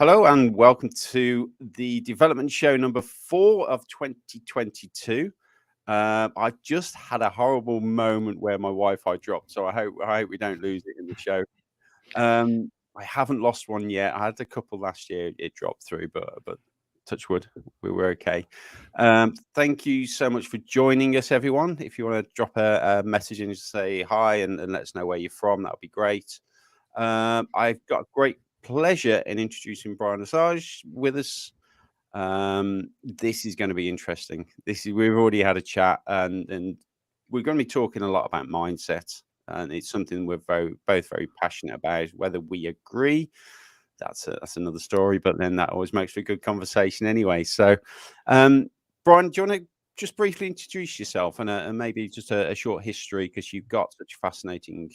Hello and welcome to the development show number 4 of 2022. I just had a horrible moment where my Wi-Fi dropped, so I hope we don't lose it in the show. I haven't lost one yet. I had a couple last year. It dropped through, but touch wood, we were okay. Thank you so much for joining us, everyone. If you want to drop a message and just say hi and let us know where you're from, that would be great. I've got great pleasure in introducing Brian LeSage with us. This is going to be interesting. We've already had a chat, and we're going to be talking a lot about mindset, and it's something we're both very passionate about. Whether we agree, that's another story. But then that always makes for a good conversation anyway. So, Brian, do you want to just briefly introduce yourself and maybe just a short history, because you've got such fascinating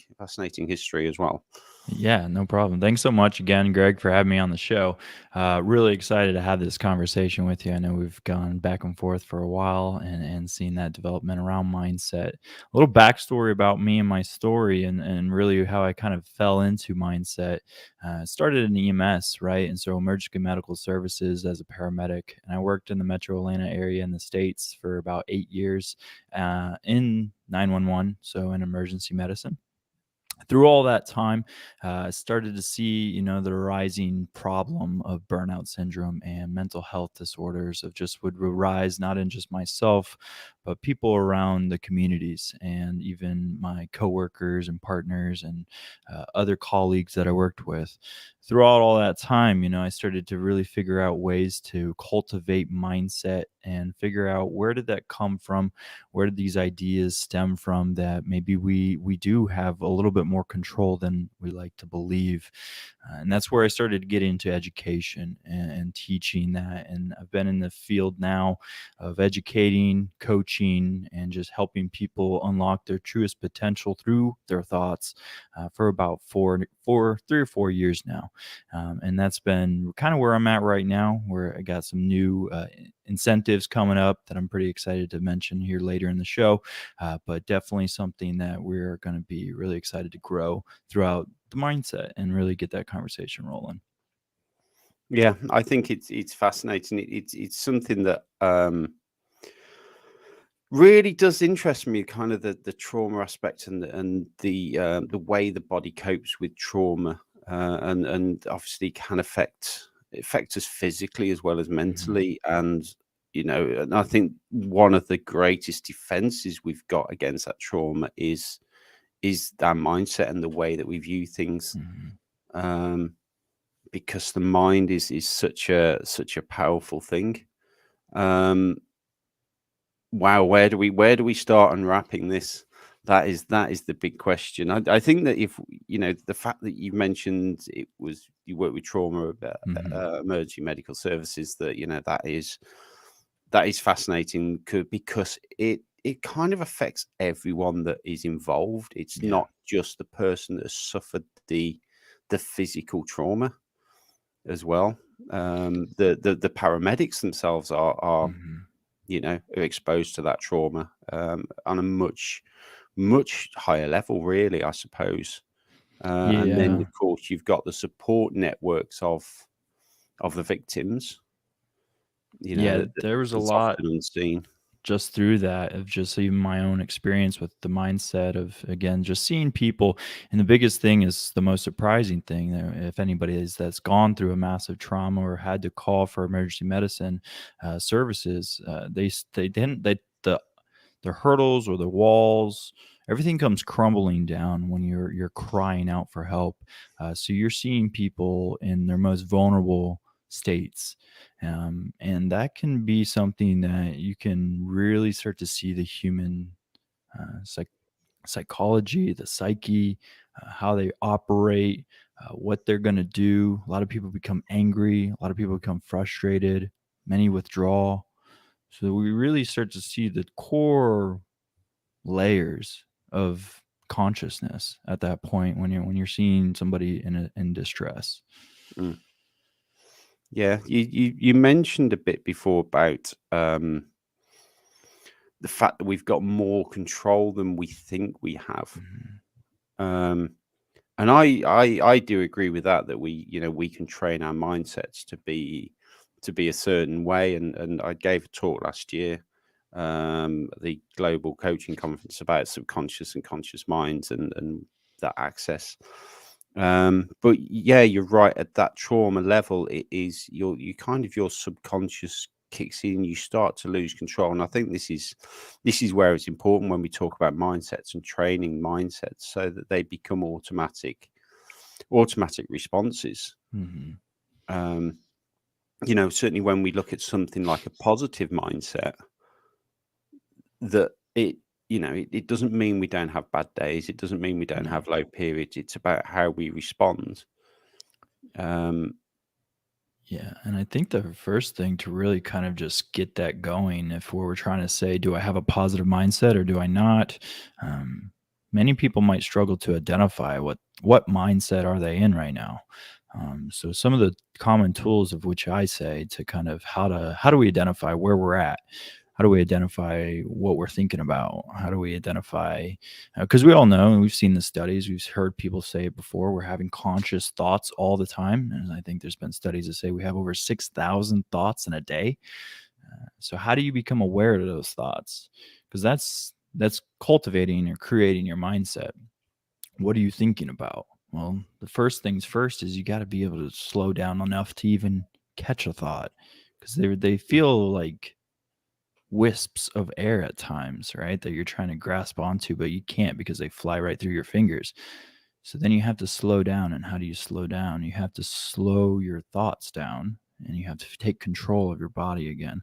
history as well. Yeah, no problem. Thanks so much again, Greg, for having me on the show. Really excited to have this conversation with you. I know we've gone back and forth for a while and seen that development around mindset. A little backstory about me and my story and really how I kind of fell into mindset. Started in EMS, right? And so emergency medical services as a paramedic. And I worked in the metro Atlanta area in the States for about 8 years in 911, so in emergency medicine. Through all that time, I started to see, the rising problem of burnout syndrome and mental health disorders of just would rise not in just myself, but people around the communities and even my coworkers and partners and other colleagues that I worked with. Throughout all that time, I started to really figure out ways to cultivate mindset and figure out where did that come from, where did these ideas stem from that maybe we do have a little bit more control than we like to believe. And that's where I started to get into education and teaching that. And I've been in the field now of educating, coaching, and just helping people unlock their truest potential through their thoughts for about 3 or 4 years now. And that's been kind of where I'm at right now, where I got some new incentives coming up that I'm pretty excited to mention here later in the show. But definitely something that we're going to be really excited to grow throughout the mindset and really get that conversation rolling. Yeah, I think it's fascinating. It's something that really does interest me, kind of the trauma aspect and the way the body copes with trauma, and obviously can affect us physically as well as Mhm. mentally. And I think one of the greatest defenses we've got against that trauma is our mindset and the way that we view things. Mhm. Um, because the mind is such a powerful thing. Um, wow, where do we start unwrapping this? That is the big question. I think that if the fact that you mentioned you work with trauma, Mhm. emergency medical services, that is fascinating, because it kind of affects everyone that is involved. It's Yeah. not just the person that has suffered the physical trauma as well. The paramedics themselves are Mhm. are exposed to that trauma on a much higher level, really, I suppose. And then, Yeah. of course, you've got the support networks of the victims. Yeah, That, there was a that's lot often unseen. just through that of just even my own experience with the mindset of again just seeing people. And the biggest thing is the most surprising thing, if anybody is that's gone through a massive trauma or had to call for emergency medicine services, they didn't they the hurdles or the walls, everything comes crumbling down when you're crying out for help. So you're seeing people in their most vulnerable states, and that can be something that you can really start to see the human psych- psychology, the psyche, how they operate, what they're going to do. A lot of people become angry, a lot of people become frustrated, many withdraw. So we really start to see the core layers of consciousness at that point when you're seeing somebody in distress. Mm. Yeah, you mentioned a bit before about the fact that we've got more control than we think we have. Mhm. Um, And I do agree with that, that we can train our mindsets to be a certain way. And I gave a talk last year, at the global coaching conference, about subconscious and conscious minds, and that access. But yeah, you're right. At that trauma level, it is your subconscious kicks in. You start to lose control, and I think this is where it's important when we talk about mindsets and training mindsets, so that they become automatic responses. Mm-hmm. Certainly when we look at something like a positive mindset, that it doesn't mean we don't have bad days. It doesn't mean we don't No. have low periods. It's about how we respond. Yeah, and I think the first thing to really kind of just get that going, if we're trying to say, do I have a positive mindset or do I not? Um, Many people might struggle to identify what mindset are they in right now. So some of the common tools of which I say to kind of how do we identify where we're at? How do we identify what we're thinking about? How do we identify, because we all know, and we've seen the studies, we've heard people say it before, we're having conscious thoughts all the time. And I think there's been studies that say we have over 6,000 thoughts in a day. So how do you become aware of those thoughts? Because that's cultivating or creating your mindset. What are you thinking about? Well, the first things first is you got to be able to slow down enough to even catch a thought, because they feel like wisps of air at times, right? That you're trying to grasp onto, but you can't because they fly right through your fingers. So then you have to slow down. And how do you slow down? You have to slow your thoughts down, and you have to take control of your body again.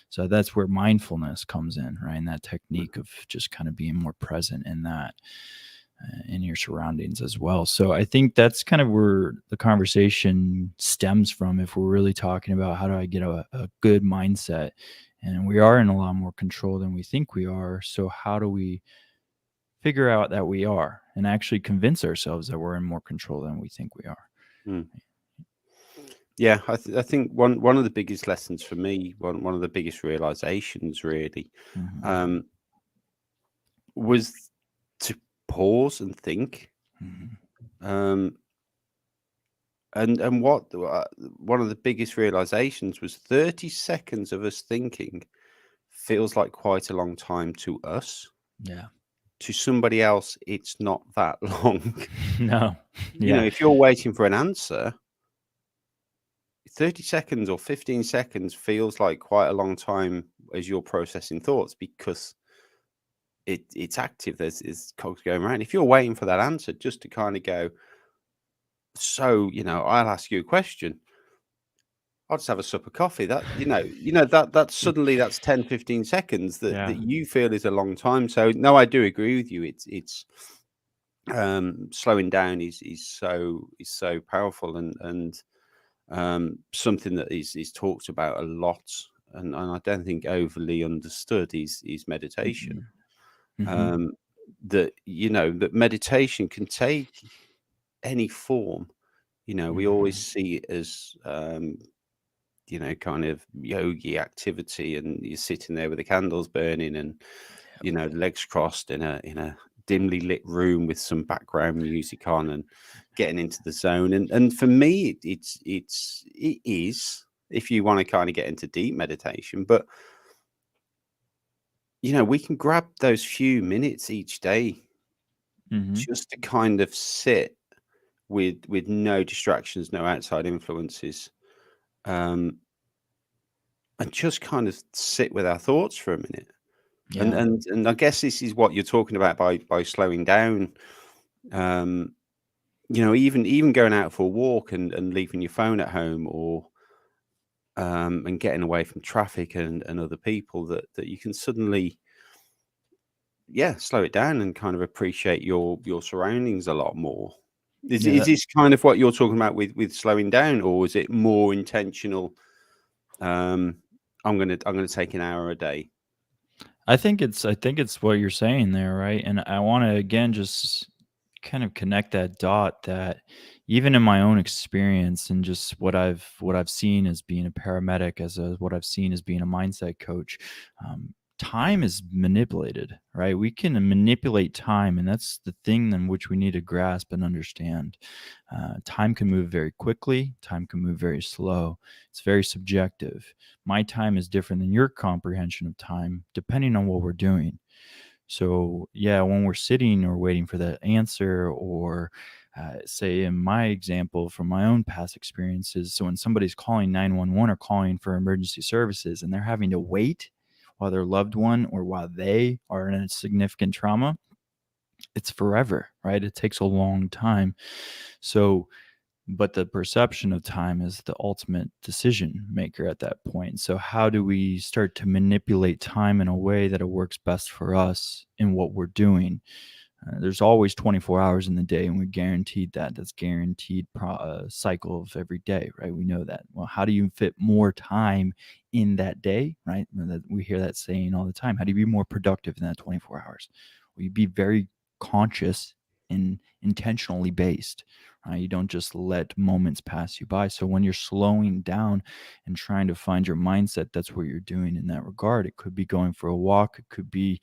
So that's where mindfulness comes in, right? And that technique of just kind of being more present in that, in your surroundings as well. So I think that's kind of where the conversation stems from. If we're really talking about how do I get a good mindset, and we are in a lot more control than we think we are. So how do we figure out that we are, and actually convince ourselves that we're in more control than we think we are? Mm. Yeah, I think one of the biggest lessons for me, one of the biggest realizations, really, Mm-hmm. um, was to pause and think. Mm-hmm. Um, and what one of the biggest realizations was 30 seconds of us thinking feels like quite a long time to us. Yeah. To somebody else, it's not that long. No. Yeah. If you're waiting for an answer, 30 seconds or 15 seconds feels like quite a long time as you're processing thoughts, because it's active. There's cogs going around. If you're waiting for that answer just to kind of go, so, I'll ask you a question. I'll just have a sup of coffee. That's suddenly that's 10, 15 seconds that Yeah. you feel is a long time. So no, I do agree with you. It's slowing down is so powerful, and something that is talked about a lot, and I don't think overly understood is meditation. Mm-hmm. Um, that meditation can take any form. We always Mm-hmm. see it as kind of yogi activity, and you're sitting there with the candles burning, and legs crossed in a dimly lit room with some background music on, and getting into the zone. And for me, it is, if you want to kind of get into deep meditation. But we can grab those few minutes each day Mm-hmm. just to kind of sit with no distractions, no outside influences, um, and just kind of sit with our thoughts for a minute. And Yeah. and and I guess this is what you're talking about by slowing down. Um, even going out for a walk, and leaving your phone at home, or and getting away from traffic and other people, that you can suddenly, slow it down and kind of appreciate your surroundings a lot more. Is Yeah. is this kind of what you're talking about with slowing down, or is it more intentional? Um, I'm gonna take an hour a day. I think it's what you're saying there, right? And I want to again just kind of connect that dot, that even in my own experience and just what I've seen as being a paramedic, what I've seen as being a mindset coach, time is manipulated, right? We can manipulate time, and that's the thing in which we need to grasp and understand. Time can move very quickly, time can move very slow. It's very subjective. My time is different than your comprehension of time, depending on what we're doing. So, yeah, when we're sitting or waiting for that answer, or say in my example from my own past experiences, so when somebody's calling 911 or calling for emergency services and they're having to wait while their loved one or while they are in a significant trauma, it's forever, right? It takes a long time. So, but the perception of time is the ultimate decision maker at that point. So how do we start to manipulate time in a way that it works best for us in what we're doing? There's always 24 hours in the day, and we guaranteed that. That's guaranteed cycle of every day, right? We know that. Well, how do you fit more time in that day, right? We hear that saying all the time. How do you be more productive in that 24 hours? Well, you be very conscious and intentionally based. Right? You don't just let moments pass you by. So when you're slowing down and trying to find your mindset, that's what you're doing in that regard. It could be going for a walk. It could be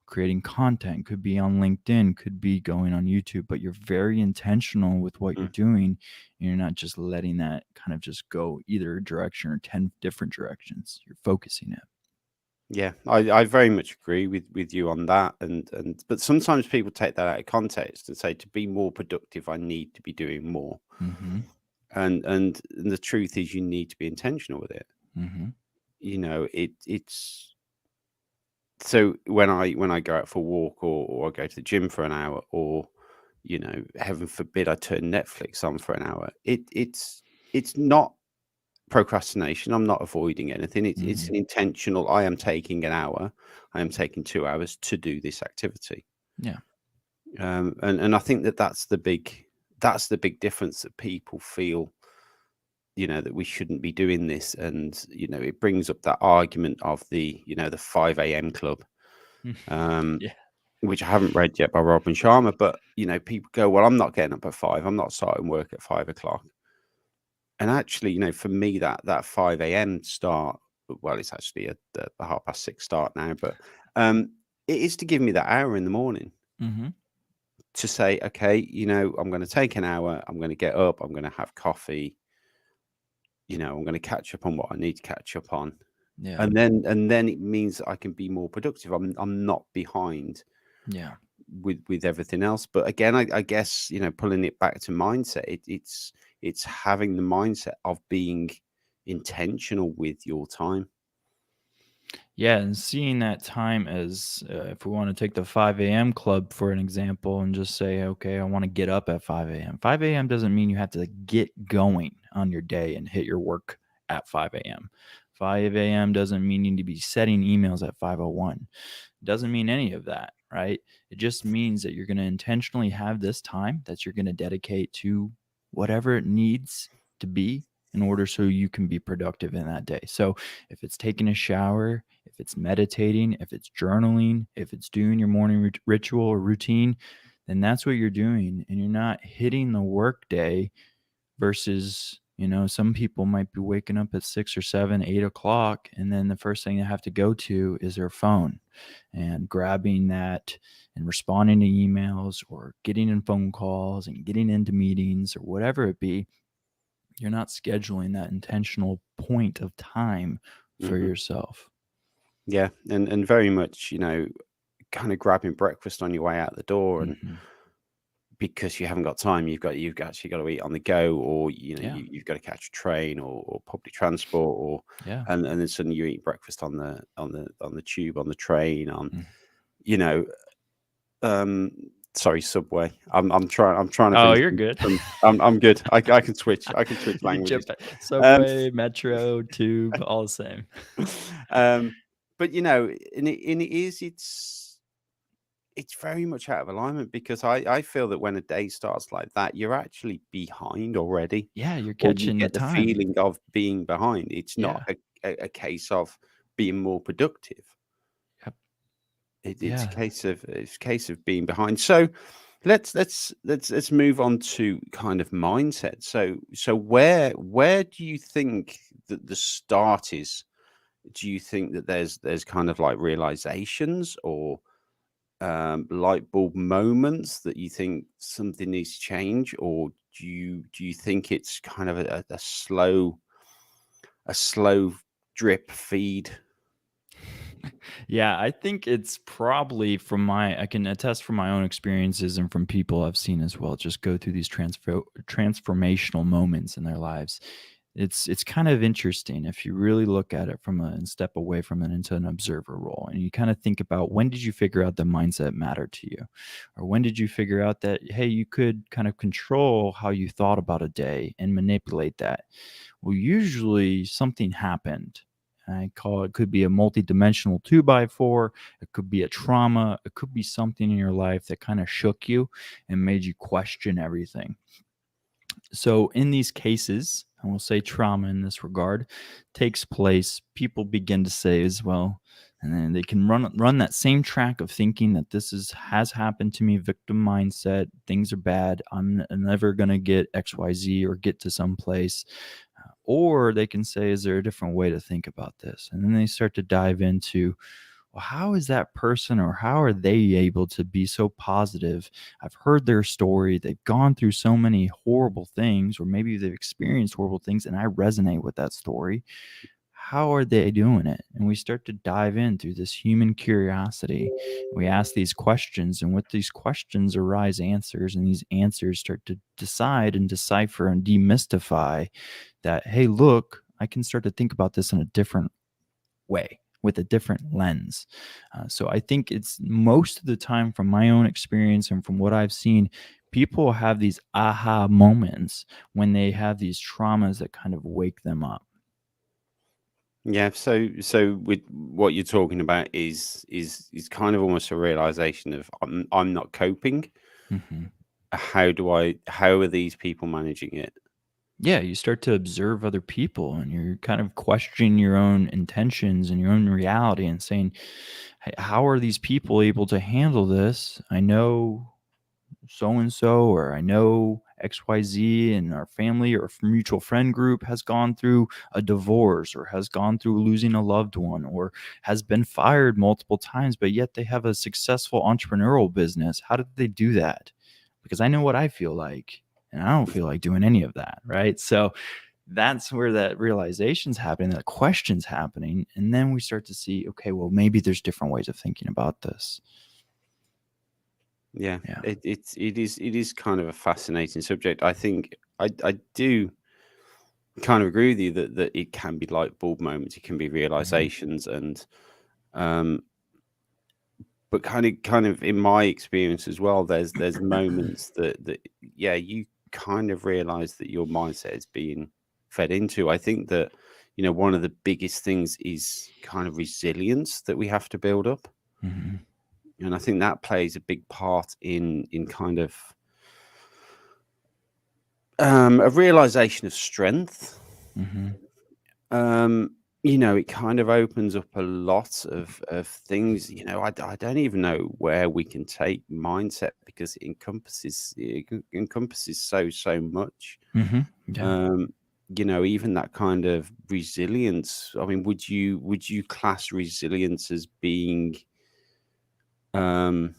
creating content, could be on LinkedIn, could be going on YouTube, but you're very intentional with what you're Mm. doing. And you're not just letting that kind of just go either direction or 10 different directions. You're focusing it. Yeah, I very much agree with you on that. And but sometimes people take that out of context and say to be more productive, I need to be doing more. Mm-hmm. And the truth is, you need to be intentional with it. Mm-hmm. You know, it's so when I go out for a walk, or I go to the gym for an hour, or heaven forbid I turn Netflix on for an hour, it's not procrastination. I'm not avoiding anything. It's Mm-hmm. an intentional. I am taking an hour. I am taking 2 hours to do this activity. Yeah. And I think that's the big difference, that people feel, that we shouldn't be doing this. And, it brings up that argument of the 5 a.m. club, um, Yeah. which I haven't read yet, by Robin Sharma. But, people go, well, I'm not getting up at 5. I'm not starting work at 5 o'clock. And actually, for me, that 5 a.m. start, well, it's actually a 6:30 start now, but it is to give me that hour in the morning Mm-hmm. to say, okay, I'm going to take an hour. I'm going to get up. I'm going to have coffee. I'm going to catch up on what I need to catch up on. Yeah. And then it means that I can be more productive. I'm not behind Yeah. with everything else. But again, I guess, pulling it back to mindset, it's having the mindset of being intentional with your time. Yeah, and seeing that time as, if we want to take the 5 a.m. club for an example and just say, okay, I want to get up at 5 a.m. 5 a.m. doesn't mean you have to get going on your day and hit your work at 5 a.m. 5 a.m. doesn't mean you need to be setting emails at 5:01. It doesn't mean any of that, right? It just means that you're going to intentionally have this time that you're going to dedicate to whatever it needs to be in order so you can be productive in that day. So if it's taking a shower, if it's meditating, if it's journaling, if it's doing your morning ritual or routine, then that's what you're doing. And you're not hitting the work day versus, some people might be waking up at 6 or 7, 8 o'clock, and then the first thing they have to go to is their phone and grabbing that and responding to emails or getting in phone calls and getting into meetings or whatever it be. You're not scheduling that intentional point of time for Hmm. yourself. Yeah, and very much, kind of grabbing breakfast on your way out the door, and Mm-hmm. because you haven't got time, you've actually got to eat on the go, or Yeah. you've got to catch a train, or public transport, or Yeah. and then suddenly you eat breakfast on the tube, on the train, on Mm. you know um sorry, subway. I'm trying to Oh, think you're good. I'm good. I can switch You can languages. jump at um Subway, Metro, Tube, all the same. but it's very much out of alignment, because I feel that when a day starts like that, you're actually behind already, Yeah, you're or you catching the get the time. feeling of being behind. It's not Yeah. a case of being more productive. Yep. It's a Yeah. case of being behind. So let's move on to kind of mindset. So where do you think that the start is do you think that there's kind of like realizations or light bulb moments that you think something needs to change, or do you think it's kind of a slow drip feed? Yeah, I think it's probably I can attest from my own experiences and from people I've seen as well, just go through these transformational moments in their lives. It's kind of interesting if you really look at it and step away from it into an observer role, and you kind of think about, when did you figure out that mindset mattered to you, or when did you figure out that, hey, you could kind of control how you thought about a day and manipulate that? Well, usually something happened. I call it, could be a multi-dimensional 2x4. It could be a trauma. It could be something in your life that kind of shook you and made you question everything. So in these cases, I will say trauma in this regard takes place, people begin to say as well, and then they can run that same track of thinking that has happened to me, victim mindset, things are bad, I'm never going to get XYZ or get to some place. Or they can say, is there a different way to think about this? And then they start to dive into, well, how is that person, or how are they able to be so positive? I've heard their story. They've gone through so many horrible things, or maybe they've experienced horrible things, and I resonate with that story. How are they doing it? And we start to dive in through this human curiosity. We ask these questions, and with these questions arise answers, and these answers start to decide and decipher and demystify that, hey, look, I can start to think about this in a different way, with a different lens. So I think it's, most of the time, from my own experience and from what I've seen, people have these aha moments when they have these traumas that kind of wake them up. Yeah, so with what you're talking about is kind of almost a realization of, I'm not coping. Mm-hmm. How are these people managing it? Yeah, you start to observe other people, and you're kind of questioning your own intentions and your own reality, and saying, hey, how are these people able to handle this? I know so and so, or I know XYZ in our family or mutual friend group has gone through a divorce, or has gone through losing a loved one, or has been fired multiple times, but yet they have a successful entrepreneurial business. How did they do that? Because I know what I feel like, and I don't feel like doing any of that, right? So that's where that realization's happening, that question's happening, and then we start to see, okay, well, maybe there's different ways of thinking about this. Yeah, Yeah. it is kind of a fascinating subject. I think I do kind of agree with you that it can be light bulb moments, it can be realizations, and um, but kind of in my experience as well, there's moments that yeah, you kind of realize that your mindset is being fed into. I think that, one of the biggest things is kind of resilience that we have to build up, Mm-hmm. and I think that plays a big part in kind of a realization of strength. Mm-hmm. It kind of opens up a lot of things. I don't even know where we can take mindset, because it encompasses so much. Mm-hmm. Yeah. Even that kind of resilience. I mean, would you class resilience as being um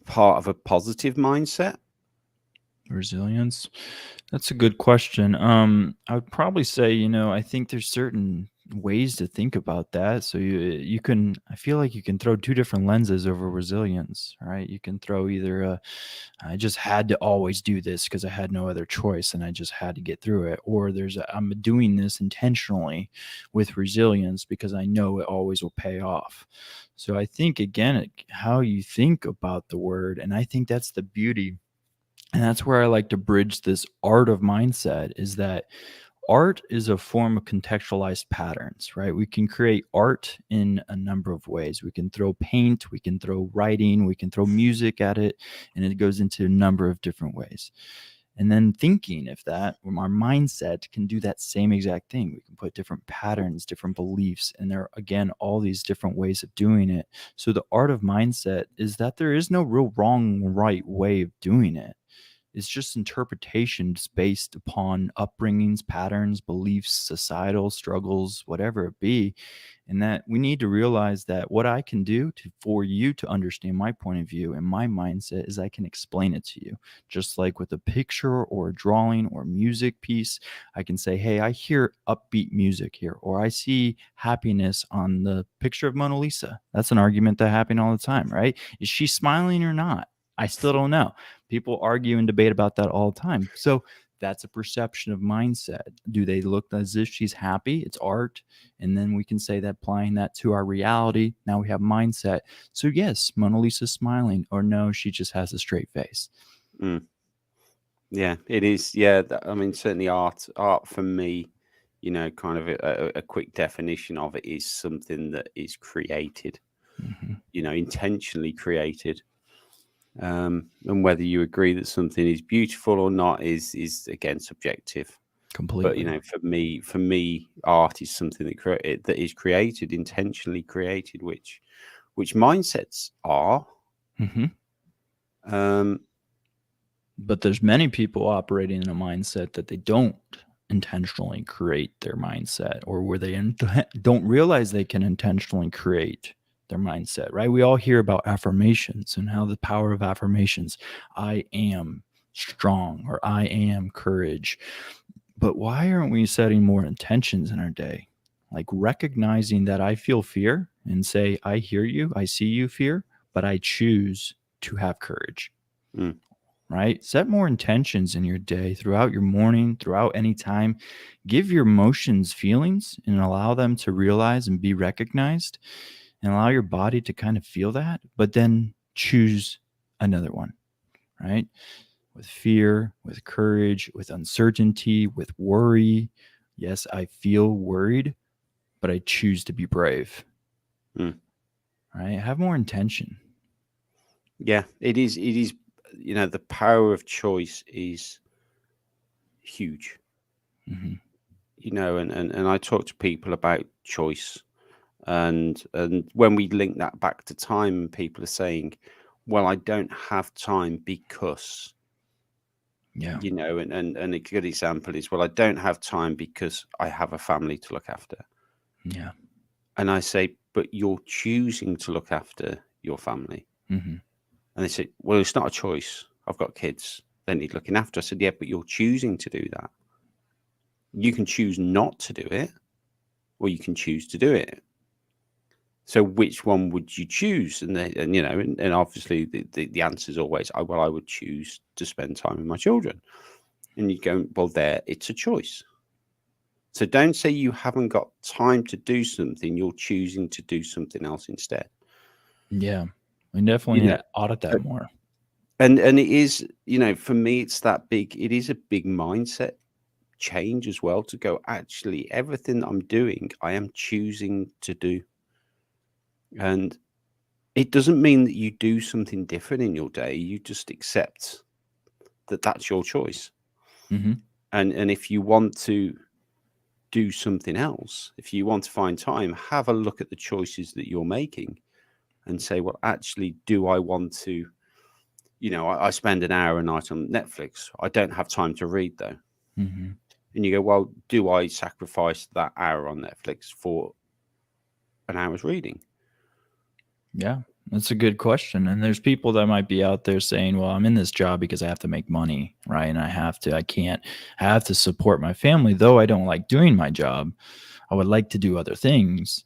part of a positive mindset? Resilience. That's a good question. I would probably say, I think there's certain ways to think about that. So you can, I feel like you can throw two different lenses over resilience, right? You can throw either I just had to always do this because I had no other choice and I just had to get through it, or I'm doing this intentionally with resilience because I know it always will pay off. So I think, again, how you think about the word, and I think that's the beauty, and that's where I like to bridge this art of mindset, is that art is a form of contextualized patterns, right? We can create art in a number of ways. We can throw paint, we can throw writing, we can throw music at it, and it goes into a number of different ways. And then thinking, if that, our mindset can do that same exact thing. We can put different patterns, different beliefs, and there are, again, all these different ways of doing it. So the art of mindset is that there is no real wrong, right way of doing it. It's just interpretations based upon upbringings, patterns, beliefs, societal struggles, whatever it be. And that we need to realize that what I can do for you to understand my point of view and my mindset is I can explain it to you. Just like with a picture or a drawing or music piece, I can say, hey, I hear upbeat music here, or I see happiness on the picture of Mona Lisa. That's an argument that happens all the time, right? Is she smiling or not? I still don't know. People argue and debate about that all the time. So that's a perception of mindset. Do they look as if she's happy? It's art. And then we can say that applying that to our reality, now we have mindset. So yes, Mona Lisa's smiling, or no, she just has a straight face. Mm. Yeah, it is. Yeah, I mean, certainly art for me, kind of a quick definition of it is something that is created, intentionally created. And whether you agree that something is beautiful or not is again subjective. Completely. But for me, art is something that is created, intentionally created, which mindsets are. But there's many people operating in a mindset that they don't intentionally create their mindset, or where they don't realize they can intentionally create their mindset, right? We all hear about affirmations and how the power of affirmations, I am strong, or I am courage. But why aren't we setting more intentions in our day? Like recognizing that I feel fear and say, I hear you, I see you, fear, but I choose to have courage. Right? Set more intentions in your day, throughout your morning, throughout any time. Give your emotions feelings and allow them to realize and be recognized, and allow your body to kind of feel that, but then choose another one, right? With fear, with courage, with uncertainty, with worry. Yes, I feel worried, but I choose to be brave. Right? Have more intention. Yeah, it is. The power of choice is huge. And I talk to people about choice, and when we link that back to time, people are saying, well, I don't have time because, and a good example is, well, I don't have time because I have a family to look after. Yeah. And I say, but you're choosing to look after your family. And they say, well, it's not a choice. I've got kids. They need looking after. I said, yeah, but you're choosing to do that. You can choose not to do it, or you can choose to do it. So which one would you choose? And obviously the answer is always, I would choose to spend time with my children. And you go, well, it's a choice. So don't say you haven't got time to do something. You're choosing to do something else instead. Yeah, we definitely need to audit that more. And it is, for me, it is a big mindset change as well, to go, actually, everything I'm doing, I am choosing to do. And it doesn't mean that you do something different in your day. You just accept that that's your choice. And if you want to do something else, if you want to find time, have a look at the choices that you're making and say, well, actually, do I want to, I spend an hour a night on Netflix. I don't have time to read, though. And you go, well, do I sacrifice that hour on Netflix for an hour's reading? Yeah, that's a good question. And there's people that might be out there saying, well, I'm in this job because I have to make money, right? And I have to support my family, though I don't like doing my job. I would like to do other things.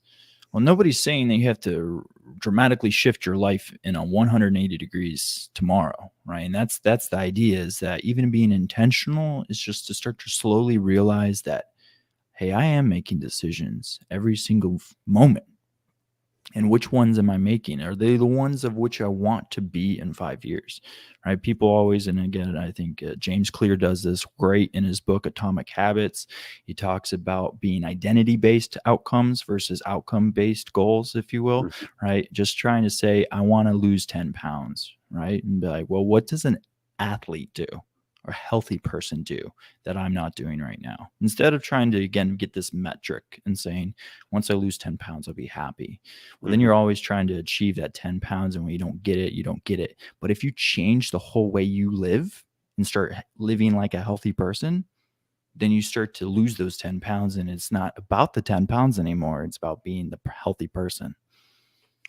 Well, nobody's saying that you have to dramatically shift your life in a 180 degrees tomorrow, right? And that's the idea, is that even being intentional is just to start to slowly realize that, hey, I am making decisions every single moment. And which ones am I making? Are they the ones of which I want to be in 5 years? Right? People always, and again, I think James Clear does this great in his book, Atomic Habits. He talks about being identity-based outcomes versus outcome-based goals, if you will, right? Just trying to say, I want to lose 10 pounds, right? And be like, well, what does an athlete do, or a healthy person do, that I'm not doing right now? Instead of trying to, again, get this metric and saying, once I lose 10 pounds, I'll be happy. Well, then you're always trying to achieve that 10 pounds. And when you don't get it, you don't get it. But if you change the whole way you live, and start living like a healthy person, then you start to lose those 10 pounds, and it's not about the 10 pounds anymore. It's about being the healthy person.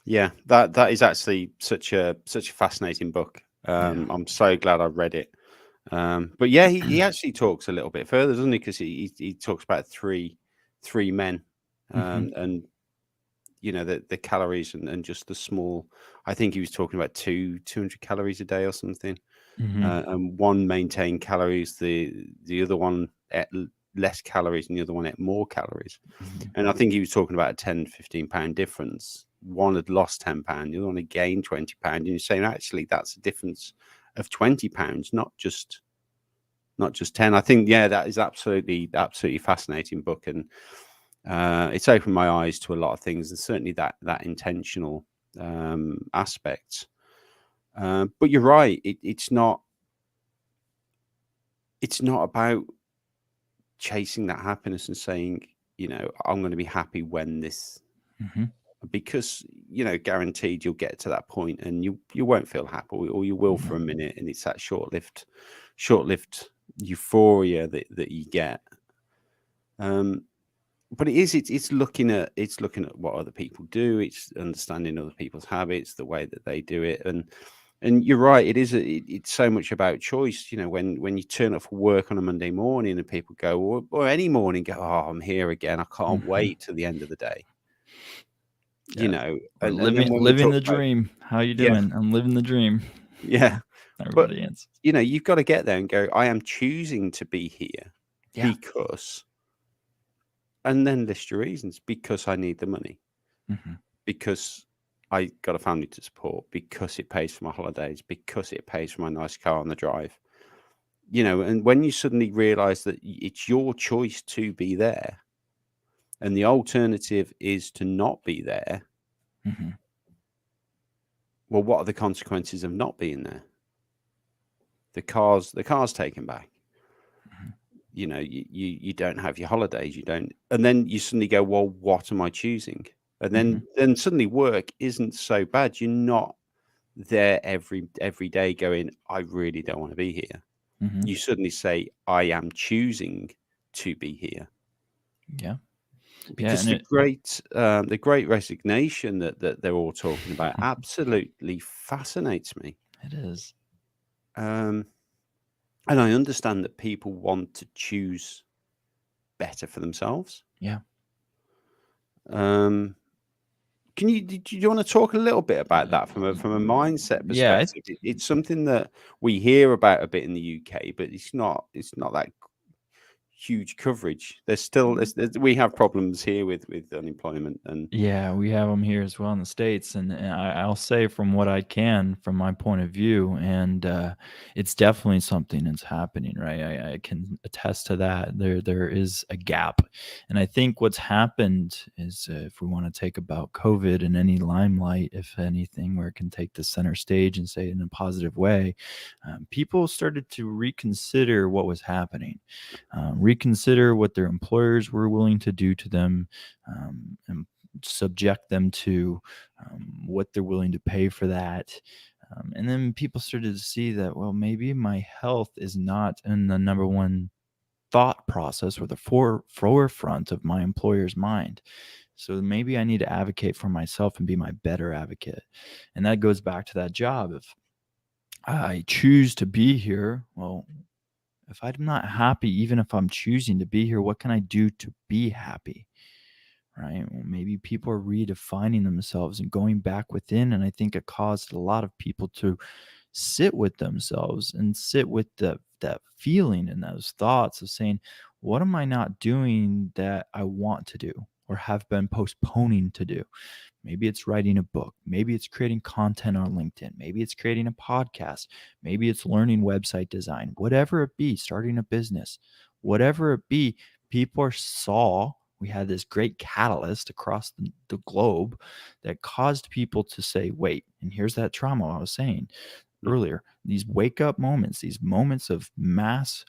Yeah, that is actually such a fascinating book. Yeah. I'm so glad I read it. But yeah, he actually talks a little bit further, doesn't he? Because he talks about three men, Mm-hmm. and the calories and just the small. I think he was talking about 200 calories a day or something, Mm-hmm. and one maintained calories, the other one ate less calories, and the other one ate more calories. Mm-hmm. And I think he was talking about a 10-15 pound difference. One had lost 10 pounds, the other one had gained 20 pounds, and you're saying actually that's a difference of 20 pounds, not just 10. I think, yeah, that is absolutely fascinating book, and it's opened my eyes to a lot of things, and certainly that intentional aspect. But you're right, it's not about chasing that happiness and saying, I'm going to be happy when this, Mm-hmm. because guaranteed you'll get to that point and you won't feel happy, or you will for Mm-hmm. a minute, and it's that short lived euphoria that you get. um but it's looking at what other people do. It's understanding other people's habits, the way that they do it. And you're right, it's so much about choice. When you turn up for work on a Monday morning and people go, or any morning, go, oh, I'm here again, I can't Mm-hmm. wait till the end of the day. Yeah. Or And then living when we living talk the about, dream. How you yeah, doing? I'm living the dream. yeah, but Everybody ends. you've got to get there and go, I am choosing to be here Yeah. because, and then list your reasons: because I need the money, Mm-hmm. because I got a family to support, because it pays for my holidays, because it pays for my nice car on the drive. And when you suddenly realize that it's your choice to be there, and the alternative is to not be there, Mm-hmm. well, what are the consequences of not being there? The car's taken back. Mm-hmm. You don't have your holidays, you don't, and then you suddenly go, well, what am I choosing? And Mm-hmm. then suddenly work isn't so bad. You're not there every day going, I really don't want to be here. Mm-hmm. You suddenly say, I am choosing to be here. Yeah. Yeah. Because And the great resignation that they're all talking about absolutely fascinates me. it is. Um, and I understand that people want to choose better for themselves. Yeah. Um, do you want to talk a little bit about that from a mindset Yeah. perspective? It's something that we hear about a bit in the UK, but it's not that huge coverage. We have problems here with unemployment, and Yeah, we have them here as well in the States, and I'll say from what I can, from my point of view, and it's definitely something that's happening, right? I can attest to that. There is a gap, and I think what's happened is, if we want to take about COVID in any limelight, if anything, where it can take the center stage and say it in a positive way, people started to reconsider what was happening, reconsider what their employers were willing to do to them. And subject them to what they're willing to pay for that. And then people started to see that, well, maybe my health is not in the number one thought process or the forefront of my employer's mind. So maybe I need to advocate for myself and be my better advocate. And that goes back to that job. If I choose to be here, well, if I'm not happy, even if I'm choosing to be here, what can I do to be happy? Right? Well, maybe people are redefining themselves and going back within. And I think it caused a lot of people to sit with themselves and sit with that feeling and those thoughts of saying, what am I not doing that I want to do or have been postponing to do? Maybe it's writing a book. Maybe it's creating content on LinkedIn. Maybe it's creating a podcast. Maybe it's learning website design, whatever it be, starting a business, whatever it be. People saw we had this great catalyst across the globe that caused people to say, wait, and here's that trauma I was saying earlier. These wake up moments, these moments of mass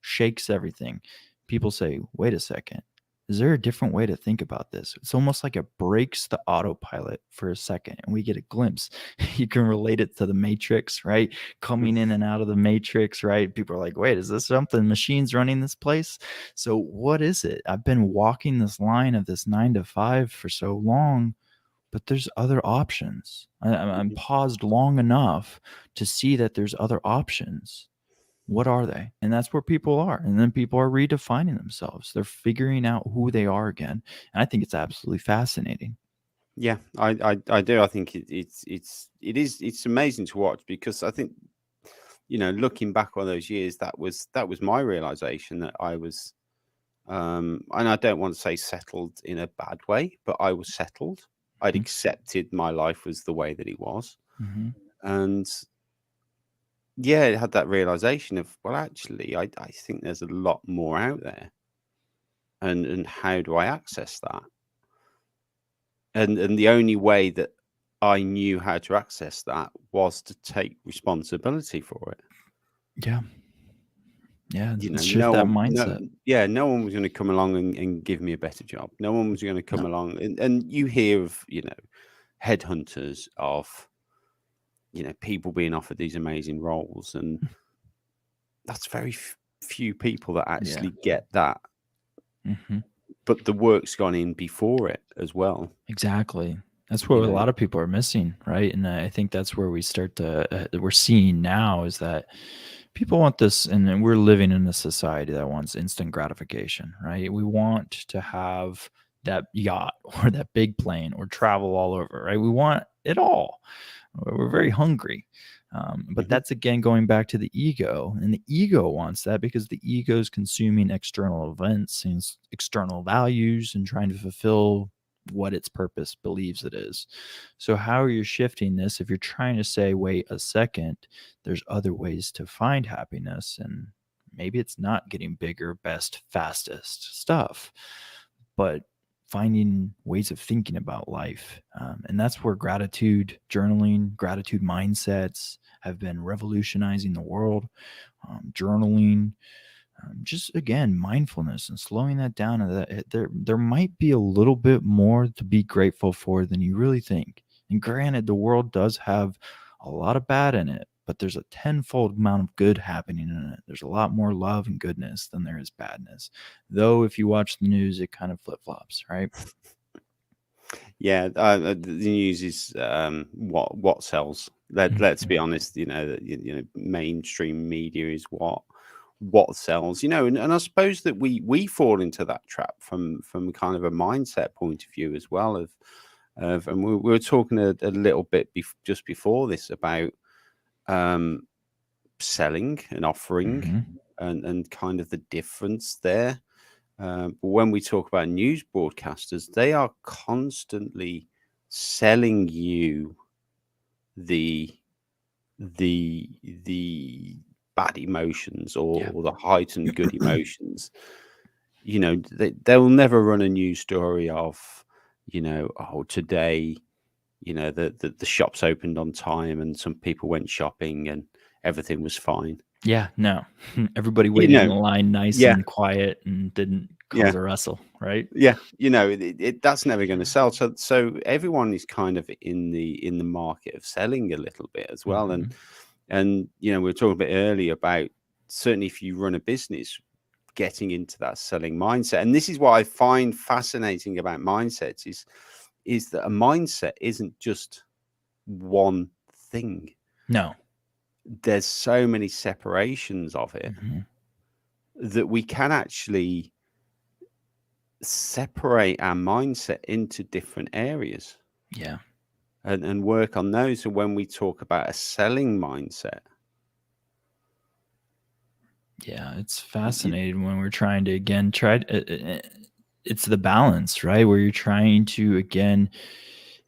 shakes everything. People say, wait a second, Is there a different way to think about this? It's almost like it breaks the autopilot for a second and we get a glimpse. You can relate it to the Matrix, right? Coming in and out of the Matrix, right? People are like, wait, is this something? Machines running this place? So what is it? I've been walking this line of this 9 to 5 for so long, but there's other options. I'm paused long enough to see that there's other options. What are they? And that's where people are. And then people are redefining themselves. They're figuring out who they are again. And I think it's absolutely fascinating. Yeah, I do. I think it's amazing to watch, because I think, looking back on those years, that was my realization that I was, and I don't want to say settled in a bad way, but I was settled. I'd accepted my life was the way that it was, and yeah, it had that realization of, well, actually, I think there's a lot more out there, and how do I access that? And the only way that I knew how to access that was to take responsibility for it. Yeah. Yeah. You know, Shift that mindset. no one was going to come along and give me a better job. No one was going to come along, and you hear of, headhunters of, people being offered these amazing roles, and that's very few people that actually get that. But the work's gone in before it as well. Exactly. That's what a lot of people are missing, right? And I think that's where we start to, we're seeing now is that people want this, and we're living in a society that wants instant gratification, right? We want to have that yacht or that big plane or travel all over, right? We want it all. We're very hungry. But that's, again, going back to the ego, and the ego wants that because the ego is consuming external events and external values and trying to fulfill what its purpose believes it is. So how are you shifting this? If you're trying to say, wait a second, there's other ways to find happiness, and maybe it's not getting bigger, best, fastest stuff, but finding ways of thinking about life. And that's where gratitude journaling, gratitude mindsets have been revolutionizing the world. Journaling, just, again, mindfulness and slowing that down. And there might be a little bit more to be grateful for than you really think. And granted, the world does have a lot of bad in it, but there's a tenfold amount of good happening in it. There's a lot more love and goodness than there is badness. Though, if you watch the news, it kind of flip-flops, right? Yeah, the news is what sells. Let's be honest. Mainstream media is what sells. And I suppose that we fall into that trap from kind of a mindset point of view as well. And we were talking a little bit just before this about selling and offering, and kind of the difference there. But when we talk about news broadcasters, they are constantly selling you the bad emotions, or the heightened good emotions. They'll never run a news story of, oh, today, the shops opened on time and some people went shopping and everything was fine. Yeah, no. Everybody waited in the line nice and quiet and didn't cause a rustle, right? Yeah, that's never going to sell. So everyone is kind of in the market of selling a little bit as well. And we were talking a bit earlier about, certainly if you run a business, getting into that selling mindset. And this is what I find fascinating about mindsets is that a mindset isn't just one thing. No. There's so many separations of it that we can actually separate our mindset into different areas. Yeah. And work on those. So when we talk about a selling mindset. Yeah, it's fascinating when we're trying to, again, it's the balance, right? Where you're trying to, again,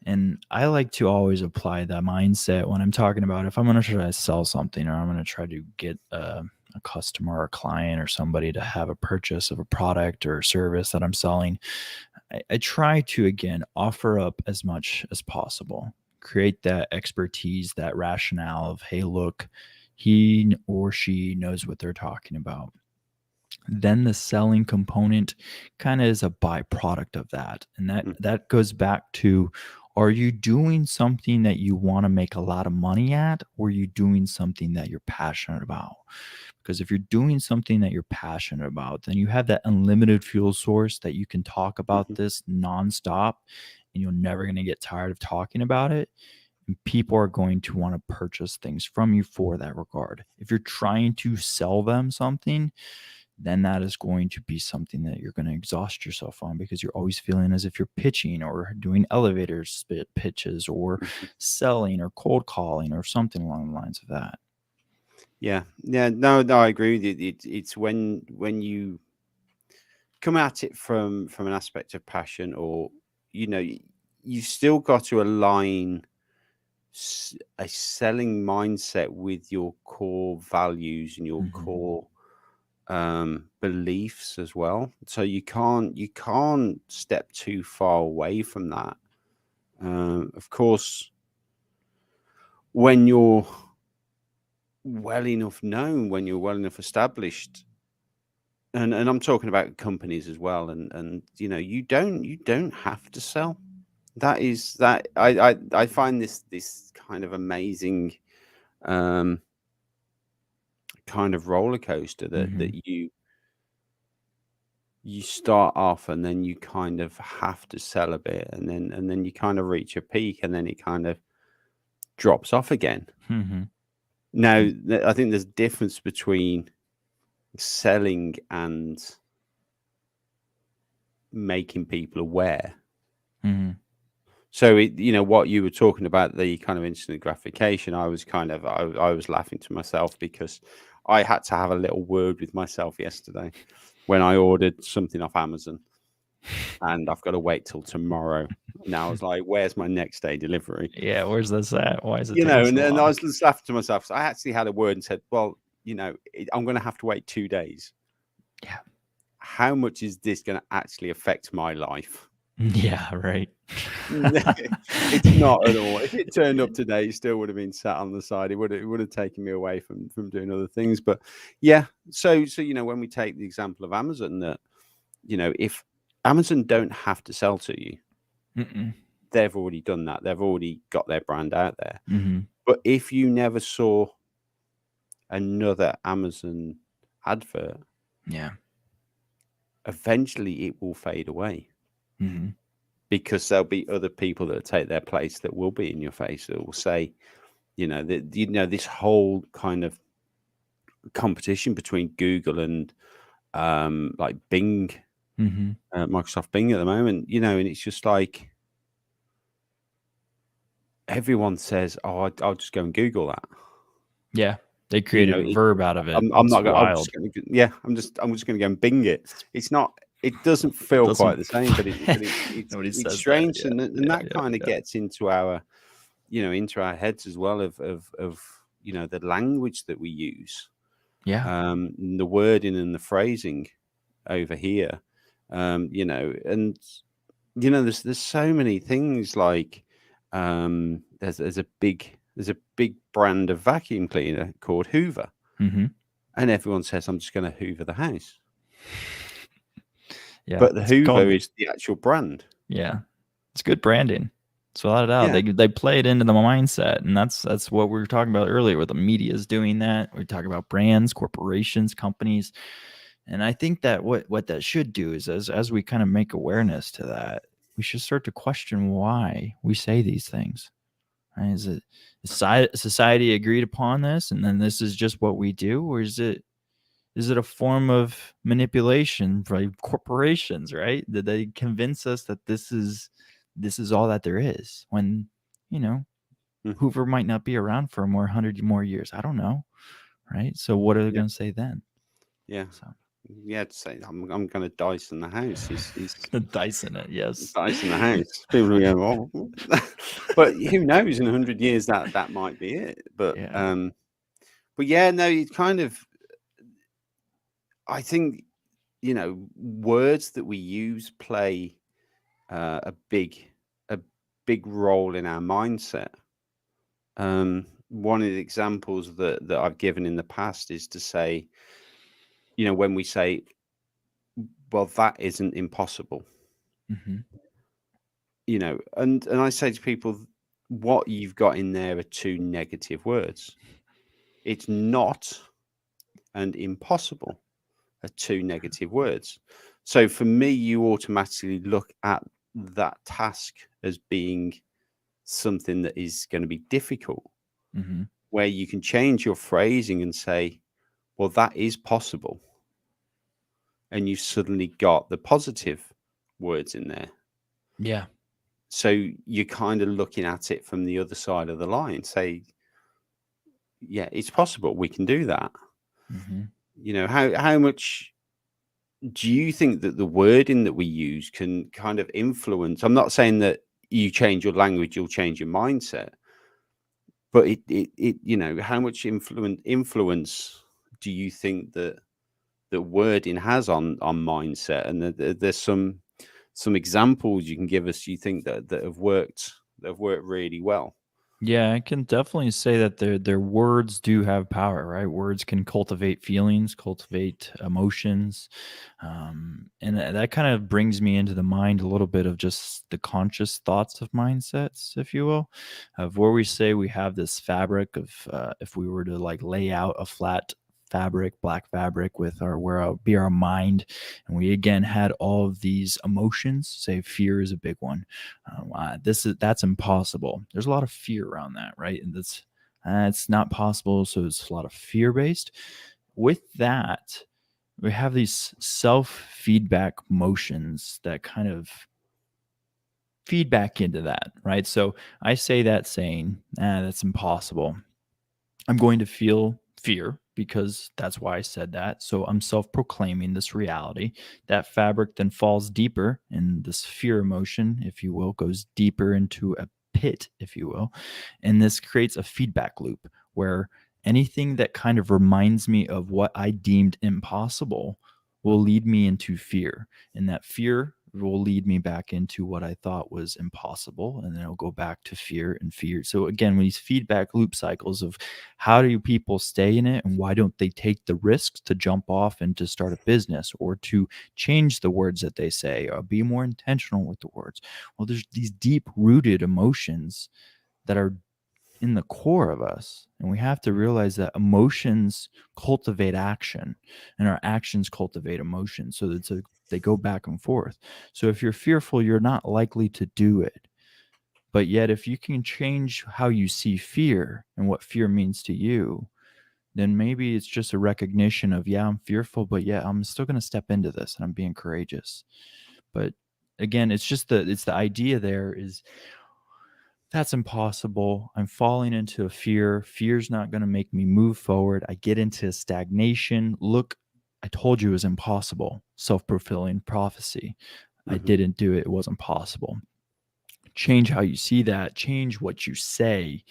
and I like to always apply that mindset when I'm talking about, if I'm going to try to sell something, or I'm going to try to get a customer or a client or somebody to have a purchase of a product or service that I'm selling, I try to, again, offer up as much as possible, create that expertise, that rationale of, hey, look, he or she knows what they're talking about. then the selling component kind of is a byproduct of that. And Mm, that goes back to, are you doing something that you want to make a lot of money at, or are you doing something that you're passionate about? Because if you're doing something that you're passionate about, then you have that unlimited fuel source that you can talk about mhm, this nonstop, and you're never going to get tired of talking about it. And people are going to want to purchase things from you for that regard. If you're trying to sell them something, then that is going to be something that you're going to exhaust yourself on, because you're always feeling as if you're pitching or doing elevator pitches or mhm. selling or cold calling or something along the lines of that. Yeah, yeah, no, I agree with you. It's when you come at it from an aspect of passion, or you've still got to align a selling mindset with your core values and your Mm-hmm. core beliefs as well. So you can't step too far away from that. Of course, when you're well enough known, when you're well enough established, and I'm talking about companies as well, and you don't have to sell. That is that I find this kind of amazing um kind of roller coaster that Mm-hmm. you start off, and then you kind of have to sell a bit, and then you kind of reach a peak, and then it kind of drops off again. Mm-hmm. Now, I think there's a difference between selling and making people aware. Mm-hmm. So what you were talking about, the kind of instant gratification, I was laughing to myself because I had to have a little word with myself yesterday when I ordered something off Amazon, and I've got to wait till tomorrow. Now I was like, "Where's my next day delivery?" Yeah, where's this at? Why is it taking And so then I long? was just laughing to myself. So I actually had a word and said, "Well, I'm going to have to wait 2 days. Yeah. How much is this going to actually affect my life?" Yeah, right. It's not at all. If it turned up today, it still would have been sat on the side. It would have taken me away from doing other things. But yeah, so when we take the example of Amazon, that if Amazon don't have to sell to you, Mm-mm. they've already done that. They've already got their brand out there. Mm-hmm. But if you never saw another Amazon advert, Yeah. eventually it will fade away, Mm-hmm. because there'll be other people that take their place that will be in your face, that will say, that this whole kind of competition between Google and like Bing, Mm-hmm. Microsoft Bing at the moment, and it's just like everyone says, "Oh, I'll just go and Google that." Yeah. They You know, created a it, verb out of it. I'm It's not going. I'm just wild. going to. Yeah, I'm just going to go and Bing it. It's not. It doesn't feel Doesn't quite the same, but nobody it's says that. strange, Yeah. and Yeah. that Yeah. kind of Yeah. gets into our heads as well, of the language that we use, Yeah. the wording and the phrasing over here, and there's so many things like there's a big brand of vacuum cleaner called Hoover, Mm-hmm. and everyone says, I'm just going to Hoover the house, Yeah. but the It's Hoover called. is the actual brand. Yeah. It's good branding. So without a doubt, Yeah. they play it into the mindset, and that's what we were talking about earlier. Where the media is doing that. We talk about brands, corporations, companies, and I think that what that should do is, as we kind of make awareness to that, we should start to question why we say these things. Right? Is it society agreed upon this, and then this is just what we do, or is it a form of manipulation by corporations, right? Did they convince us that this is all that there is, when you know Mhm. Hoover might not be around for more 100 more years? I don't know, right? So what are they Yeah. going to say then? Yeah. So Yeah. To say I'm going to Dyson the house is Dyson it, yes. Dyson the house. People will go, oh. But who knows? In 100 years, that might be it. Yeah. But yeah, no, it kind of. I think words that we use play a big role in our mindset. One of the examples that I've given in the past is to say, when we say, well, that isn't impossible. Mm-hmm. You know, and I say to people, what you've got in there are two negative words. It's not and impossible are two negative words. So for me, you automatically look at that task as being something that is going to be difficult, Mm-hmm. where you can change your phrasing and say, well, that is possible. And you've suddenly got the positive words in there. Yeah. So you're kind of looking at it from the other side of the line. Say, yeah, it's possible. We can do that. Mm-hmm. You know, how much do you think that the wording that we use can kind of influence? I'm not saying that you change your language, you'll change your mindset, but it you know, how much influence do you think that that wording has on mindset? And there's some examples you can give us. You think that have worked really well? Yeah, I can definitely say that their words do have power, right? Words can cultivate feelings, cultivate emotions, and that kind of brings me into the mind a little bit of just the conscious thoughts of mindsets, if you will, of where we say we have this fabric of if we were to like lay out a flat fabric, black fabric with our where be our mind, and we again had all of these emotions. Say fear is a big one. That's impossible. There's a lot of fear around that, right? And that's it's not possible. So it's a lot of fear based. With that, we have these self feedback motions that kind of feed back into that, right? So I say that saying, that's impossible. I'm going to feel fear because that's why I said that. So I'm self proclaiming this reality. That fabric then falls deeper, and this fear emotion, if you will, goes deeper into a pit, if you will. And this creates a feedback loop where anything that kind of reminds me of what I deemed impossible will lead me into fear. And that fear will lead me back into what I thought was impossible. And then it'll go back to fear and fear. So again, these feedback loop cycles of how do people stay in it and why don't they take the risks to jump off and to start a business or to change the words that they say or be more intentional with the words? Well, there's these deep rooted emotions that are in the core of us. And we have to realize that emotions cultivate action and our actions cultivate emotions. So they go back and forth. So if you're fearful, you're not likely to do it. But yet, if you can change how you see fear and what fear means to you, then maybe it's just a recognition of, yeah, I'm fearful, but yeah, I'm still going to step into this and I'm being courageous. But again, it's the idea there is that's impossible. I'm falling into a fear. Fear's not going to make me move forward. I get into stagnation. Look, I told you it was impossible. Self-fulfilling prophecy. I Hmm. didn't do it. It wasn't possible. Change how you see that. Change what you say.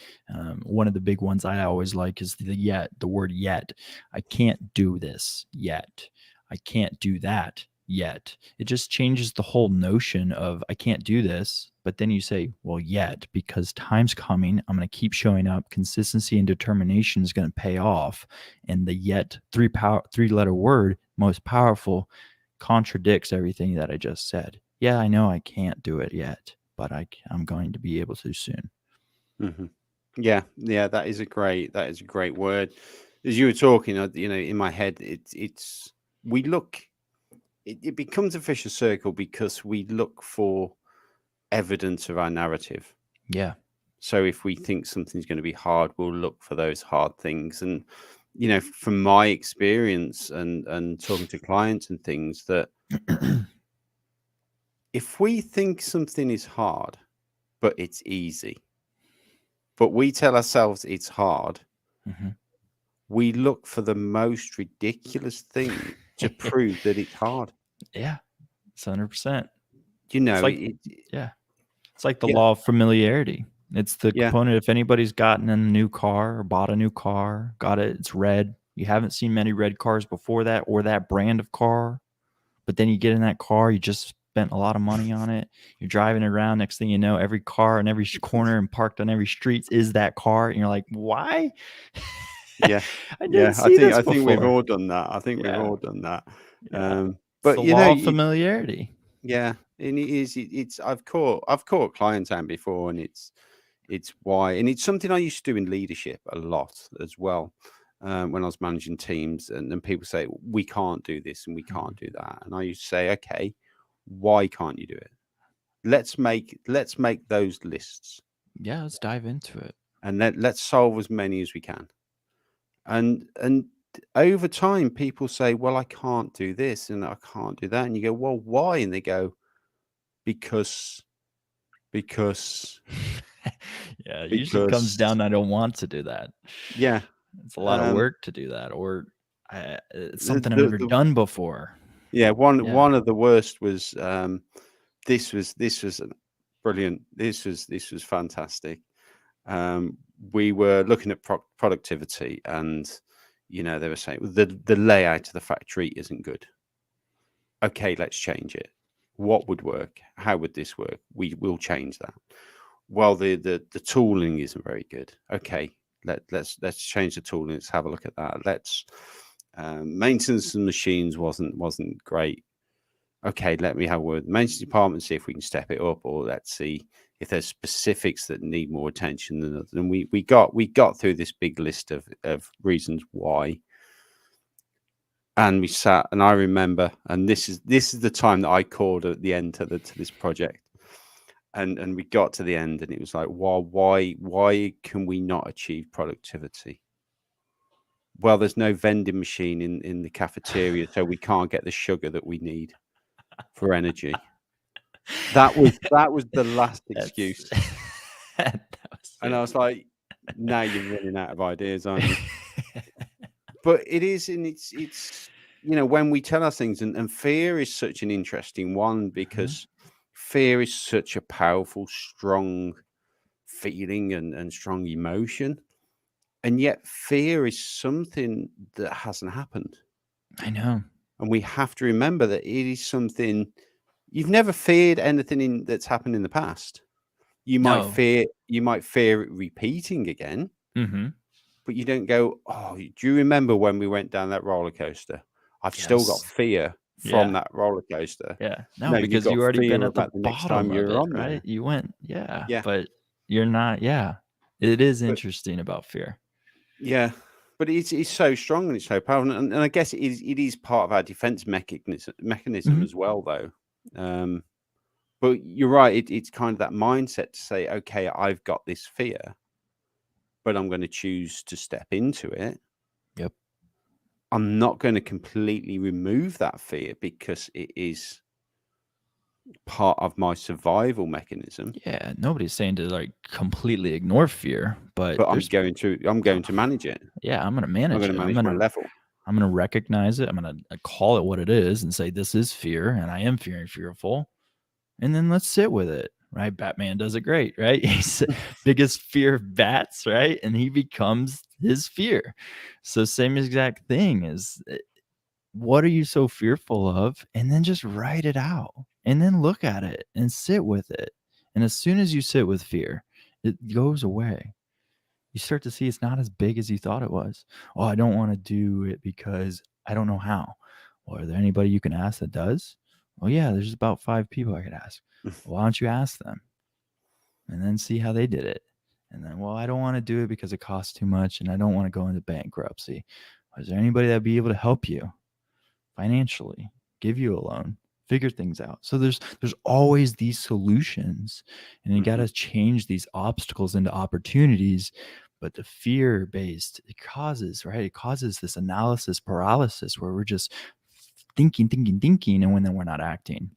One of the big ones I always like is the word yet. I can't do this yet. I can't do that yet. It just changes the whole notion of I can't do this, but then you say, well, yet, because time's coming. I'm going to keep showing up. Consistency and determination is going to pay off. And the yet three-letter word, most powerful, contradicts everything that I just said. Yeah, I know I can't do it yet, but I'm going to be able to soon. Hmm. Yeah, yeah, that is a great word. As you were talking, you know, in my head, it's we look, it becomes a vicious circle because we look for evidence of our narrative. Yeah. So if we think something's going to be hard, we'll look for those hard things. And you know, from my experience and talking to clients and things, that if we think something is hard, but it's easy, but we tell ourselves it's hard, Mhm. we look for the most ridiculous thing to prove that it's hard. Yeah, it's 100%. You It's know, like yeah, it's like the yeah, law of familiarity. It's the yeah, component if anybody's gotten a new car or bought a new car, got it, it's red. You haven't seen many red cars before that or that brand of car, but then you get in that car, you just spent a lot of money on it. You're driving it around. Next thing you know, every car in every corner and parked on every street is that car, and you're like, why? yeah, I didn't yeah. see this I think we've before. all done that. I think we've Yeah, all done that. yeah. It's But the you know, law of familiarity. yeah, and it is. It's I've caught clients out before, and it's why, and it's something I used to do in leadership a lot as well. When I was managing teams, and people say we can't do this and we can't do that, and I used to say, okay, why can't you do it? Let's make those lists, Yeah, let's dive into it. and let's solve as many as we can. And over time, people say, well, I can't do this and I can't do that, and you go, well, why? And they go, because because Yeah, it usually comes because down I don't want to do that. yeah. It's a lot of um work to do that, or it's the, something I've the, never the done before. yeah, one Yeah. one of the worst was, this was brilliant. This was fantastic. We were looking at productivity, and they were saying the layout of the factory isn't good. Okay, let's change it. What would work? How would this work? We will change that. Well, the tooling isn't very good. Okay, let's change the tooling. Let's have a look at that. Let's maintenance of machines wasn't great. Okay, let me have a word with the maintenance department, see if we can step it up, or let's see if there's specifics that need more attention than others. And we got through this big list of reasons why. And we sat, and I remember, and this is the time that I called at the end to this project. And we got to the end, and it was like, why can we not achieve productivity? Well, there's no vending machine in the cafeteria, so we can't get the sugar that we need for energy. That was the last That's excuse. that was And I was like, now you're running out of ideas, aren't you? But it is, and it's when we tell us things, and fear is such an interesting one, because fear is such a powerful, strong feeling and strong emotion. And yet fear is something that hasn't happened. I know. And we have to remember that it is something you've never feared anything that's happened in the past. You might No. fear it repeating again, Mm-hmm. but you don't go, oh, do you remember when we went down that roller coaster? I've still got Yes. fear from Yeah. that roller coaster. Yeah. No, No, you've because got you already been fear at the about the next bottom time of you're it, on right? there. You went, yeah, Yeah. but you're not. Yeah. It is But interesting about fear. yeah, but it's so strong and it's so powerful, and I guess it is part of our defense mechanism as well, though. But you're right; it's kind of that mindset to say, okay, I've got this fear, but I'm going to choose to step into it. Yep. I'm not going to completely remove that fear, because it is part of my survival mechanism. Yeah. Nobody's saying to like completely ignore fear, but But I'm there's, going to manage it. yeah, I'm going to I'm manage going to it. manage my level. I'm going to recognize it. I'm going to call it what it is and say, this is fear and I am fearful. And then let's sit with it, right? Batman does it great, right? He's the biggest fear of bats, right? And he becomes his fear. So same exact thing is, what are you so fearful of? And then just write it out and then look at it and sit with it. And as soon as you sit with fear, it goes away. You start to see it's not as big as you thought it was. Oh, I don't want to do it because I don't know how. Well, are there anybody you can ask that does? Well, yeah, there's about 5 people I could ask. Well, why don't you ask them and then see how they did it? And then, well, I don't want to do it because it costs too much and I don't want to go into bankruptcy. Is there anybody that'd be able to help you financially, give you a loan, figure things out? So there's always these solutions, and you got to change these obstacles into opportunities. But the fear based, it causes this analysis paralysis where we're just thinking, and when then we're not acting.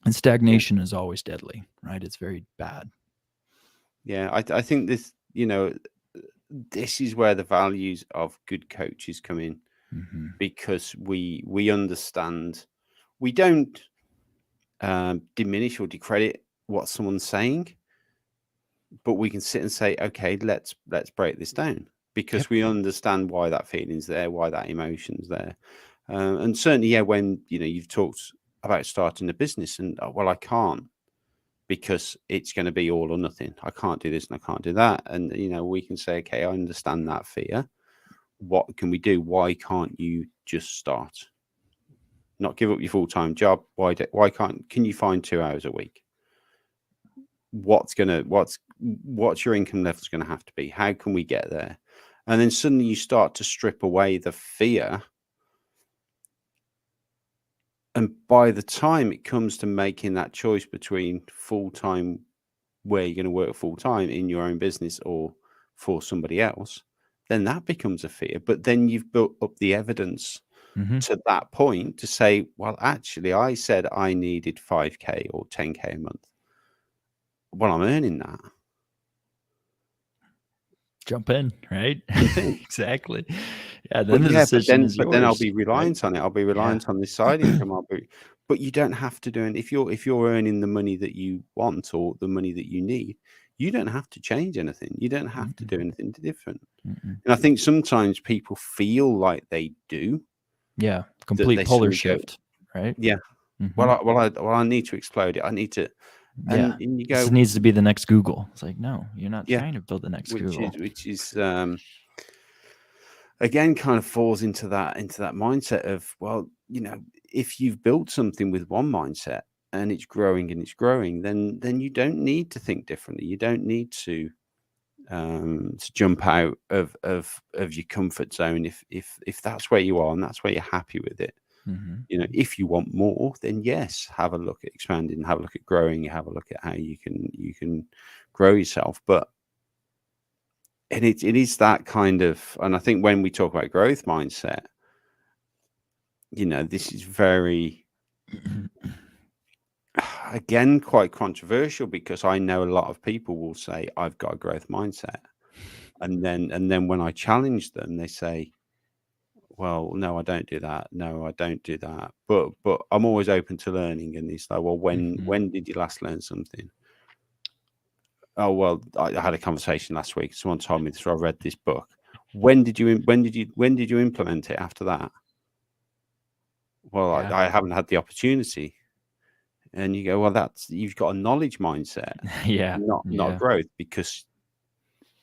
And stagnation is always deadly, right? It's very bad. Yeah, I think this is where the values of good coaches come in, because we understand. We don't diminish or discredit what someone's saying, but we can sit and say, okay, let's break this down, because Yep. we understand why that feeling's there, why that emotion's there. And certainly, yeah, when you've talked about starting a business, and well, I can't, because it's going to be all or nothing. I can't do this and I can't do that. And we can say, okay, I understand that fear. What can we do? Why can't you just start? not give up your full-time job. Can you find 2 hours a week? What's your income level is going to have to be? How can we get there? And then suddenly you start to strip away the fear. And by the time it comes to making that choice between full-time, where you're going to work full-time in your own business or for somebody else, then that becomes a fear. But then you've built up the evidence to that point to say, well, actually, I said I needed 5K or 10K a month. Well, I'm earning that. Jump in, right? Jump in. Exactly. Yeah. Then the But decision is then I'll yours, be reliant on it. I'll be reliant on this side income. But you don't have to do it. If you're earning the money that you want or the money that you need, you don't have to change anything. You don't have to do anything different. And I think sometimes people feel like they do. Yeah. Complete polar shift, right? Yeah. Well, I need to explode it. I need to. Yeah. And you go, this needs to be the next Google. It's like, no, you're not trying to build the next Google. Which is again kind of falls into that mindset of, well, if you've built something with one mindset and it's growing, then you don't need to think differently. You don't need to jump out of your comfort zone if that's where you are and that's where you're happy with it. If you want more, then yes, have a look at expanding, have a look at growing, have a look at how you can grow yourself. But it is that kind of, and I think when we talk about growth mindset, this is very, again, quite controversial, because I know a lot of people will say, I've got a growth mindset. And then when I challenge them, they say, well, no, I don't do that. No, I don't do that. But I'm always open to learning. And it's like, well, when did you last learn something? Oh, well, I had a conversation last week. Someone told me this, or I read this book. When did you implement it after that? Well, I haven't had the opportunity. And you go, well, you've got a knowledge mindset, not growth, because,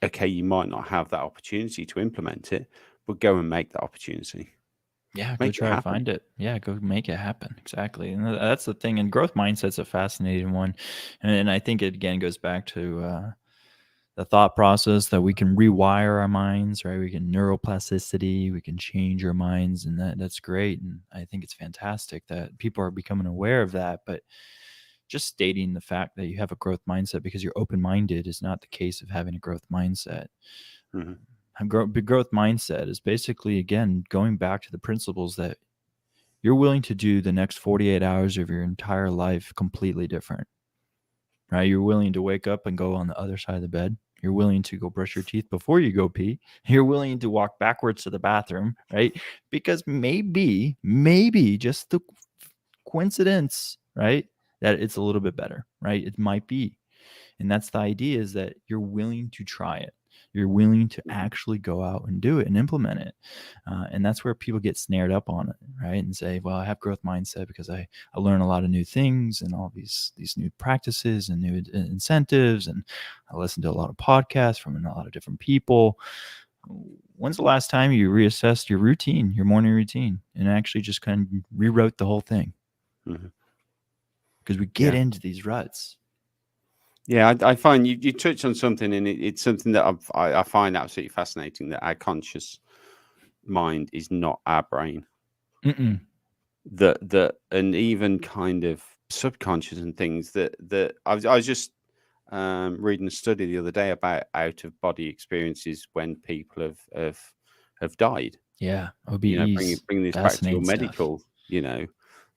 okay, you might not have that opportunity to implement it, but go and make that opportunity. Yeah, go try to find it. Yeah, go make it happen. Exactly. And that's the thing. And growth mindset's a fascinating one. And I think it, again, goes back to the thought process that we can rewire our minds, right? We can neuroplasticity, we can change our minds, and that's great. And I think it's fantastic that people are becoming aware of that. But just stating the fact that you have a growth mindset because you're open-minded is not the case of having a growth mindset. A growth mindset is basically, again, going back to the principles that you're willing to do the next 48 hours of your entire life completely different, right? You're willing to wake up and go on the other side of the bed. You're willing to go brush your teeth before you go pee. You're willing to walk backwards to the bathroom, right? Because maybe just the coincidence, right, that it's a little bit better, right? It might be. And that's the idea, is that you're willing to try it. You're willing to actually go out and do it and implement it. And that's where people get snared up on it, right? And say, well, I have growth mindset because I learn a lot of new things and all these new practices and new incentives. And I listen to a lot of podcasts from a lot of different people. When's the last time you reassessed your routine, your morning routine, and actually just kind of rewrote the whole thing? Because we get into these ruts. Yeah, I find you touched on something, and it's something that I find absolutely fascinating, that our conscious mind is not our brain. That and even kind of subconscious and things that I was just reading a study the other day about out-of-body experiences when people have died. Yeah, OBEs. Bringing this back to your medical,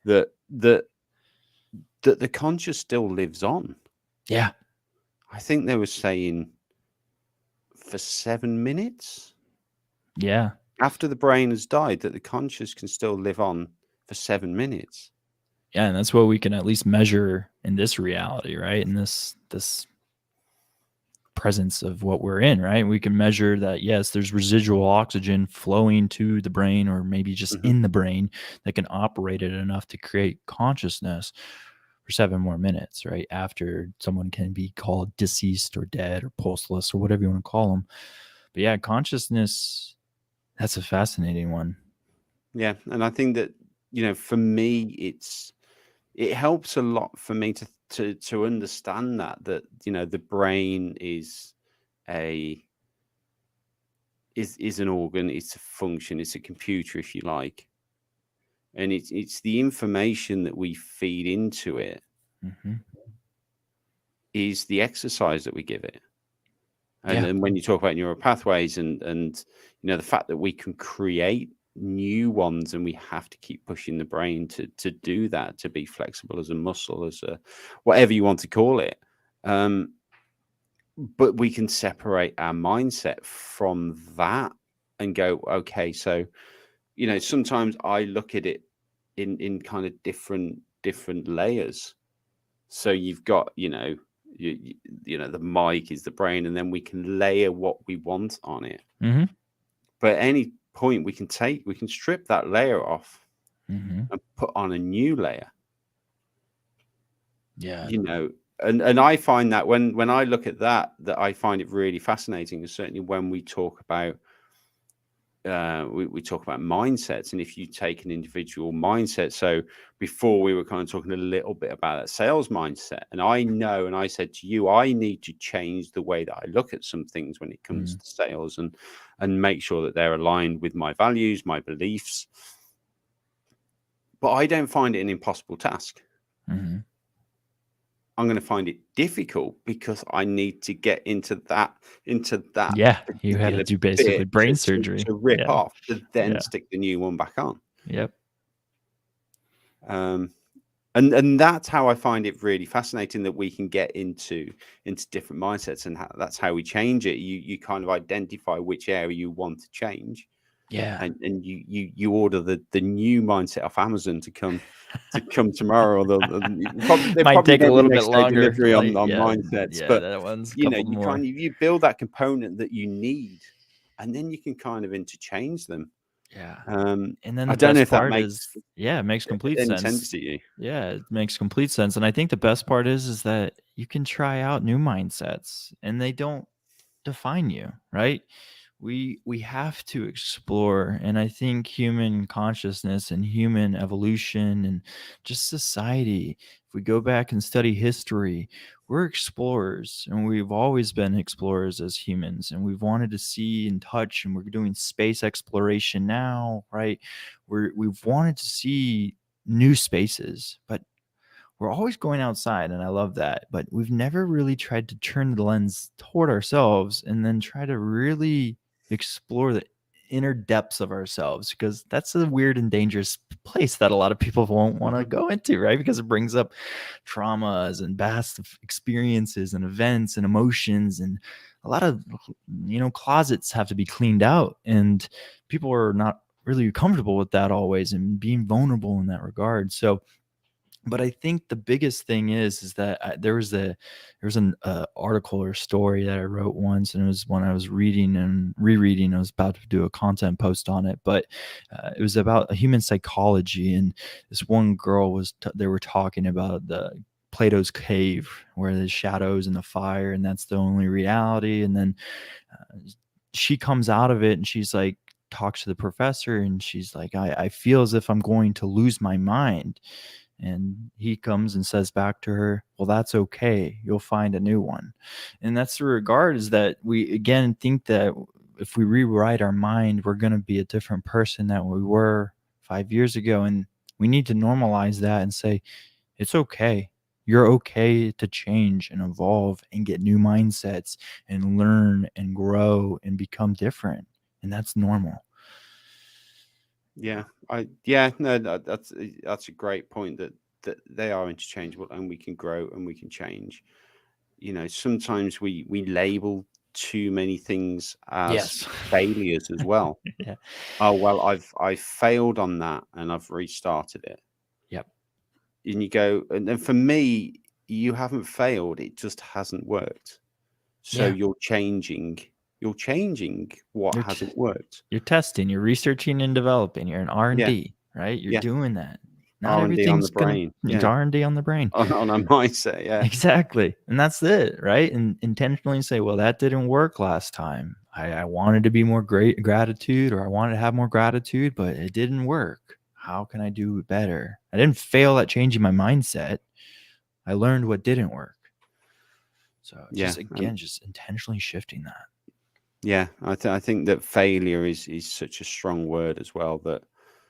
that the conscious still lives on. Yeah. I think they were saying for 7 minutes. Yeah. After the brain has died, that the conscious can still live on for 7 minutes. Yeah, and that's what we can at least measure in this reality, right? In this presence of what we're in, right? We can measure that, yes, there's residual oxygen flowing to the brain, or maybe just in the brain, that can operate it enough to create consciousness for 7 more minutes, right? After someone can be called deceased or dead or pulseless or whatever you want to call them. But yeah, consciousness, that's a fascinating one. Yeah. And I think that for me, it helps a lot for me to understand that the brain a is an organ, it's a function, it's a computer, if you like, and it's the information that we feed into it is the exercise that we give it. And then when you talk about neural pathways and the fact that we can create new ones, and we have to keep pushing the brain to do that, to be flexible as a muscle, as a whatever you want to call it. But we can separate our mindset from that and go, okay, so sometimes I look at it in kind of different layers. So you've got the mic is the brain, and then we can layer what we want on it. But at any point we can strip that layer off and put on a new layer. And I find that when I look at that I find it really fascinating. And certainly when we talk about we talk about mindsets, and if you take an individual mindset, so before we were kind of talking a little bit about that sales mindset, and I said to you, I need to change the way that I look at some things when it comes to sales, and make sure that they're aligned with my values, my beliefs. But I don't find it an impossible task. I'm going to find it difficult because I need to get into that. Yeah, you had to do basically brain surgery to rip off, to then stick the new one back on. Yep. And that's how I find it really fascinating, that we can get into different mindsets, and that's how we change it. You kind of identify which area you want to change. Yeah. And you order the new mindset off Amazon to come tomorrow. They might probably take a little bit longer delivery on mindsets, but that one's you build that component that you need, and then you can kind of interchange them. And then I don't know if that makes it makes complete sense to you. Yeah, it makes complete sense. And I think the best part is that you can try out new mindsets, and they don't define you, right? We have to explore, and I think human consciousness and human evolution and just society, if we go back and study history, we're explorers, and we've always been explorers as humans, and we've wanted to see and touch, and we're doing space exploration now, right? We've wanted to see new spaces, but we're always going outside, and I love that, but we've never really tried to turn the lens toward ourselves and then try to really explore the inner depths of ourselves, because that's a weird and dangerous place that a lot of people won't want to go into, right? Because it brings up traumas and past experiences and events and emotions, and a lot of closets have to be cleaned out, and people are not really comfortable with that always, and being vulnerable in that regard. So but I think the biggest thing is that there was an article or story that I wrote once, and it was when I was reading and rereading. I was about to do a content post on it, but it was about human psychology. And this one girl they were talking about the Plato's cave, where there's shadows and the fire, and that's the only reality. And then she comes out of it, and she's like, talks to the professor, and she's like, I feel as if I'm going to lose my mind. And he comes and says back to her, well, that's okay. You'll find a new one. And that's the regard, is that we, again, think that if we rewrite our mind, we're going to be a different person than we were 5 years ago. And we need to normalize that and say, it's okay. You're okay to change and evolve and get new mindsets and learn and grow and become different. And that's normal. That's a great point, that they are interchangeable, and we can grow and we can change. Sometimes we label too many things as failures as well. Oh, well, I've failed on that, and I've restarted it. Yep. And you go, and then for me, you haven't failed, it just hasn't worked. So you're changing what hasn't worked. You're testing, you're researching and developing. You're an R&D, right? You're doing that. Not R&D on the brain. It's R&D on the brain. On our mindset, Exactly. And that's it, right? And intentionally say, well, that didn't work last time. I wanted to be more gratitude, or I wanted to have more gratitude, but it didn't work. how can I do better? I didn't fail at changing my mindset. I learned what didn't work. So Yeah, just again, just intentionally shifting that. yeah. I think that failure is such a strong word as well. That,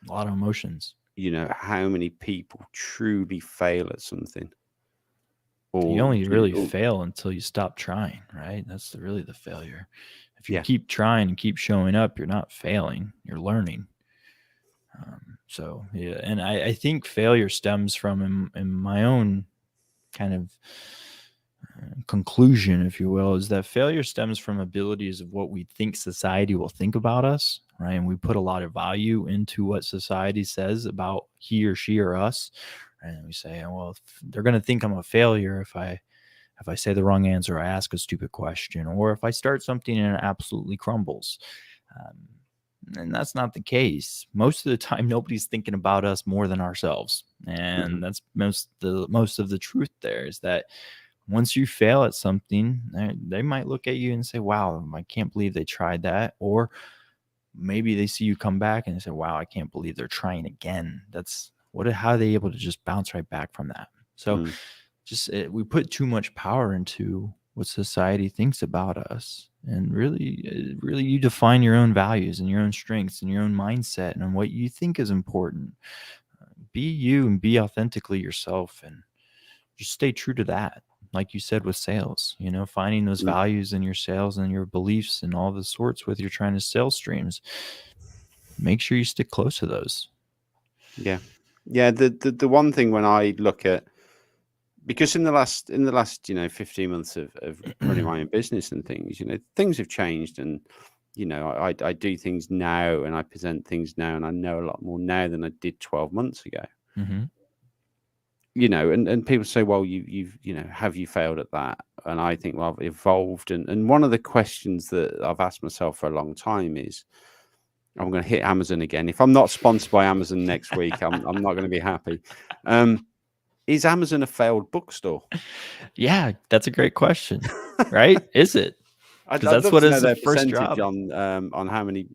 A lot of emotions. you know, how many people truly fail at something, You or, only really fail until you stop trying, right? That's really the failure. If you yeah, keep trying and keep showing up, you're not failing, you're learning. So yeah, and I think failure stems from in my own kind of conclusion, if you will, is that failure stems from abilities of what we think society will think about us, right? And we put a lot of value into what society says about he or she or us, and we say, well, they're going to think I'm a failure if I say the wrong answer, I ask a stupid question, or if I start something and it absolutely crumbles. And that's not the case. Most of the time, nobody's thinking about us more than ourselves, and that's most of the truth. There is that once you fail at something, they might look at you and say, "Wow, I can't believe they tried that," or maybe they see you come back and they say, "Wow, I can't believe they're trying again." That's how are they able to just bounce right back from that? So just we put too much power into what society thinks about us, and really you define your own values and your own strengths and your own mindset and what you think is important. Be you and be authentically yourself, and just stay true to that. Like you said with sales, finding those values in your sales and your beliefs and all the sorts with your trying to sell streams, make sure you stick close to those. Yeah. The one thing when I look at, because in the last 15 months of running my own business and things, things have changed, and I do things now and I present things now, and I know a lot more now than I did 12 months ago. And people say, well, you've have you failed at that? And I think, well, I've evolved, and one of the questions that I've asked myself for a long time is, I'm going to hit Amazon again. If I'm not sponsored by Amazon next week, I'm not going to be happy. Is Amazon a failed bookstore? Yeah, that's a great question, right? Is it? I'd Because that's love what to know is the their first percentage job. on how many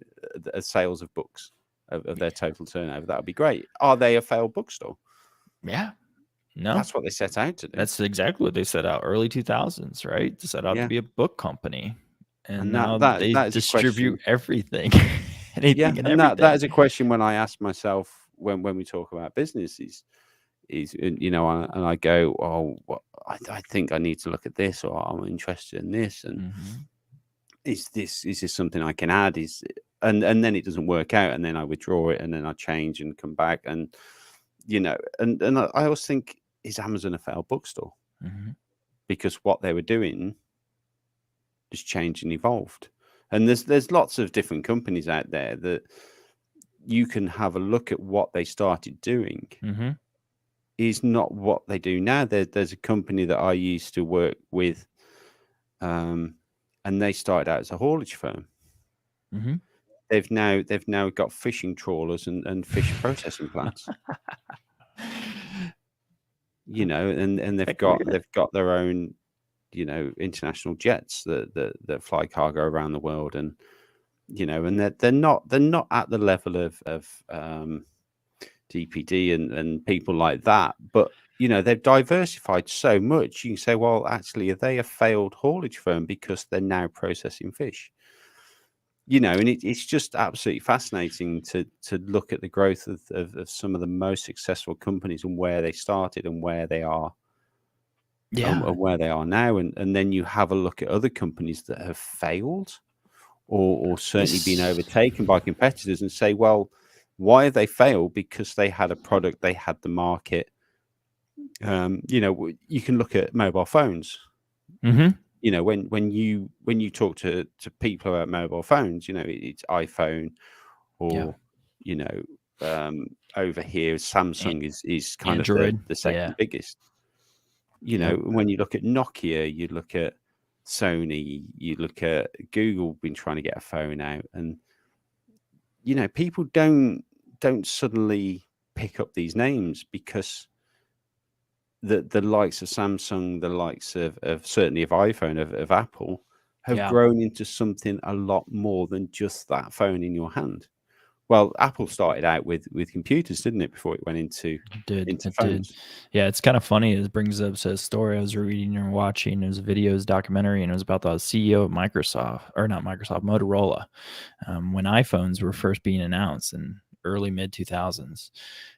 sales of books of their total turnover. That would be great. Are they a failed bookstore? Yeah. No. That's what they set out to do. That's exactly what they set out, early 2000s, right? To set out to be a book company. And now they that is distribute everything. Yeah, and and that everything. is a question when I ask myself when we talk about business is and I go, oh, well, I think I need to look at this, or I'm interested in this, and is this something I can add? And then it doesn't work out, and then I withdraw it, and then I change and come back, and and I always think, is Amazon a failed bookstore? Because what they were doing has changed and evolved, and there's lots of different companies out there that you can have a look at what they started doing. Is not what they do now. There's a company that I used to work with, and they started out as a haulage firm. They've now got fishing trawlers and fish processing plants. And they've got their own, international jets that fly cargo around the world, and and they're not at the level of DPD and people like that, but they've diversified so much. You can say, well, actually, are they a failed haulage firm because they're now processing fish? And it's just absolutely fascinating to look at the growth of some of the most successful companies and where they started and where they are, and where they are now. And then you have a look at other companies that have failed or certainly been overtaken by competitors and say, well, why have they failed? Because they had a product, they had the market. You can look at mobile phones. When you talk to people about mobile phones, it's iPhone, or over here Samsung is kind Android. of the second biggest. When you look at Nokia, you look at Sony, you look at Google been trying to get a phone out, and people don't suddenly pick up these names because the likes of Samsung, the likes of certainly of iPhone, of Apple, have grown into something a lot more than just that phone in your hand. Well, Apple started out with computers, didn't it, before it went into It did. phones? Yeah, it's kind of funny. It brings up a story I was reading or watching. It was a videos documentary, and it was about the CEO of Microsoft, or not Microsoft, Motorola, when iPhones were first being announced in early mid 2000s.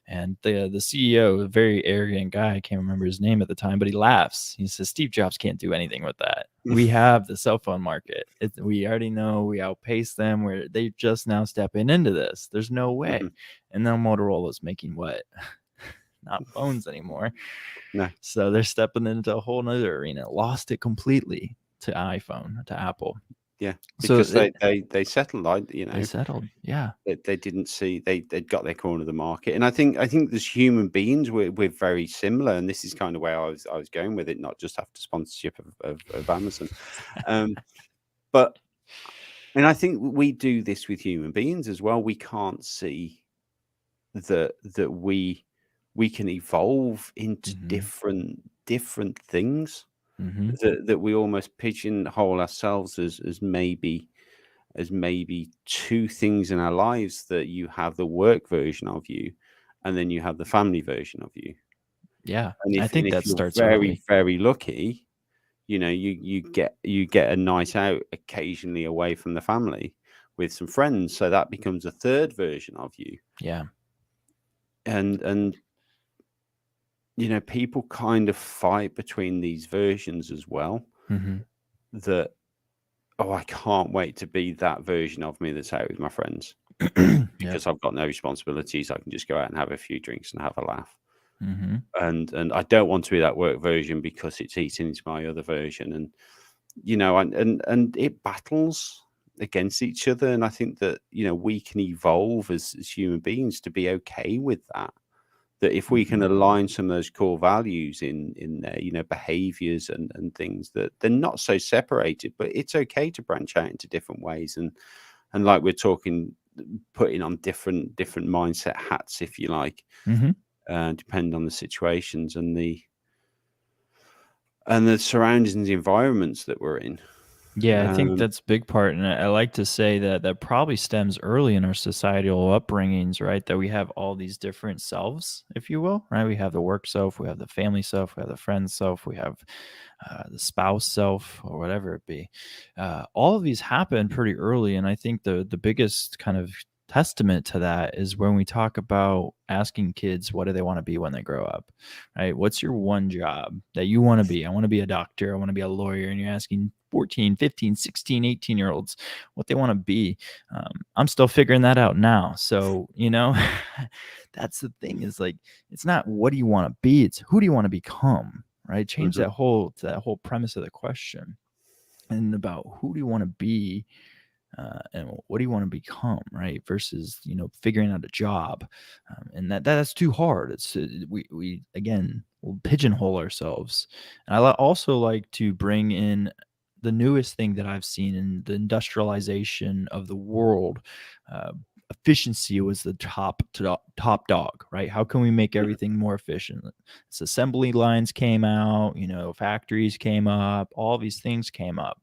And the CEO, a very arrogant guy, I can't remember his name at the time, but he laughs. He says, Steve Jobs can't do anything with that. We have the cell phone market. We already know we outpace them. They're just now stepping into this. There's no way. Mhm. And now Motorola's making what? Not phones anymore. No, So they're stepping into a whole nother arena. Lost it completely to iPhone, to Apple. yeah, So because they settled, like, they settled. Yeah. they didn't see they'd got their corner of the market. And I think as human beings we're very similar, and this is kind of where I was going with it, not just after sponsorship of Amazon. Um, but and I think we do this with human beings as well. We can't see that we can evolve into Mm-hmm. different things, Mm-hmm. that we almost pigeonhole ourselves as maybe two things in our lives, that you have the work version of you, and then you have the family version of you. Yeah. And I if think and if that you're starts very, early. very lucky, you get a night out occasionally away from the family with some friends, so that becomes a third version of you. Yeah. And people kind of fight between these versions as well. Mm-hmm. That, oh, I can't wait to be that version of me that's out with my friends, Yep. because I've got no responsibilities. I can just go out and have a few drinks and have a laugh. Mm-hmm. And I don't want to be that work version because it's eating into my other version. And and it battles against each other. And I think that we can evolve as human beings to be okay with that. That if we can Mm-hmm. align some of those core values in their behaviors and things, that they're not so separated, but it's okay to branch out into different ways. And like we're talking, putting on different mindset hats, if you like, Mm-hmm. depending on the situations and the surroundings and the environments that we're in. Yeah, I think Um, that's a big part, and I like to say that that probably stems early in our societal upbringings, right? That we have all these different selves, if you will, right? We have the work self, we have the family self, we have the friend self, we have the spouse self, or whatever it be. All of these happen pretty early, and I think the biggest kind of testament to that is when we talk about asking kids what do they want to be when they grow up, right? What's your one job that you want to be? I want to be a doctor, I want to be a lawyer. And you're asking 14, 15, 16, 18 year olds what they want to be. I'm still figuring that out now. So, that's the thing, is like, it's not what do you want to be, it's who do you want to become, right? Change mhm. that whole premise of the question, and about who do you want to be, and what do you want to become, right? Versus figuring out a job, and that's too hard. It's we again will pigeonhole ourselves. And also like to bring in the newest thing that I've seen in the industrialization of the world. Uh, Efficiency was the top dog, right? How can we make Mhm. everything more efficient? As assembly lines came out, factories came up, all these things came up.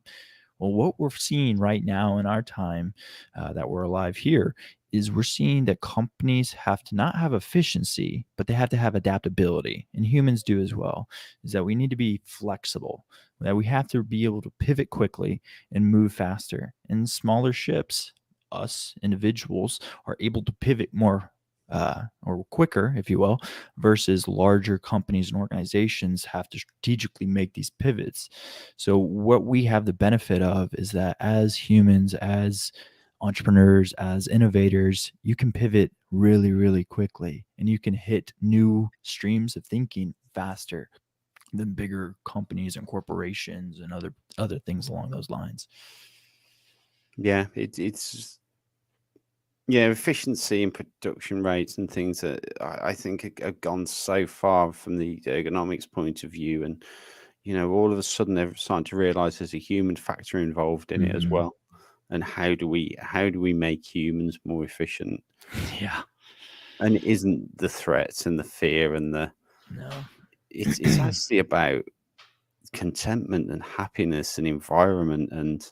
Well, what we're seeing right now in our time, that we're alive here, is we're seeing that companies have to not have efficiency, but they have to have adaptability, and humans do as well. Is that we need to be flexible, that we have to be able to pivot quickly and move faster. And smaller ships, us individuals, are able to pivot more, or quicker, if you will, versus larger companies and organizations have to strategically make these pivots. So, what we have the benefit of is that as humans, as entrepreneurs, as innovators, you can pivot really, really quickly, and you can hit new streams of thinking faster than bigger companies and corporations and other things along those lines. Yeah, it's yeah, efficiency and production rates and things that I think have gone so far from the ergonomics point of view. And all of a sudden they're starting to realize there's a human factor involved in it as Hmm. well. And how do we make humans more efficient? Yeah. And it isn't the threats and the fear and the No. it's actually about contentment and happiness and environment. And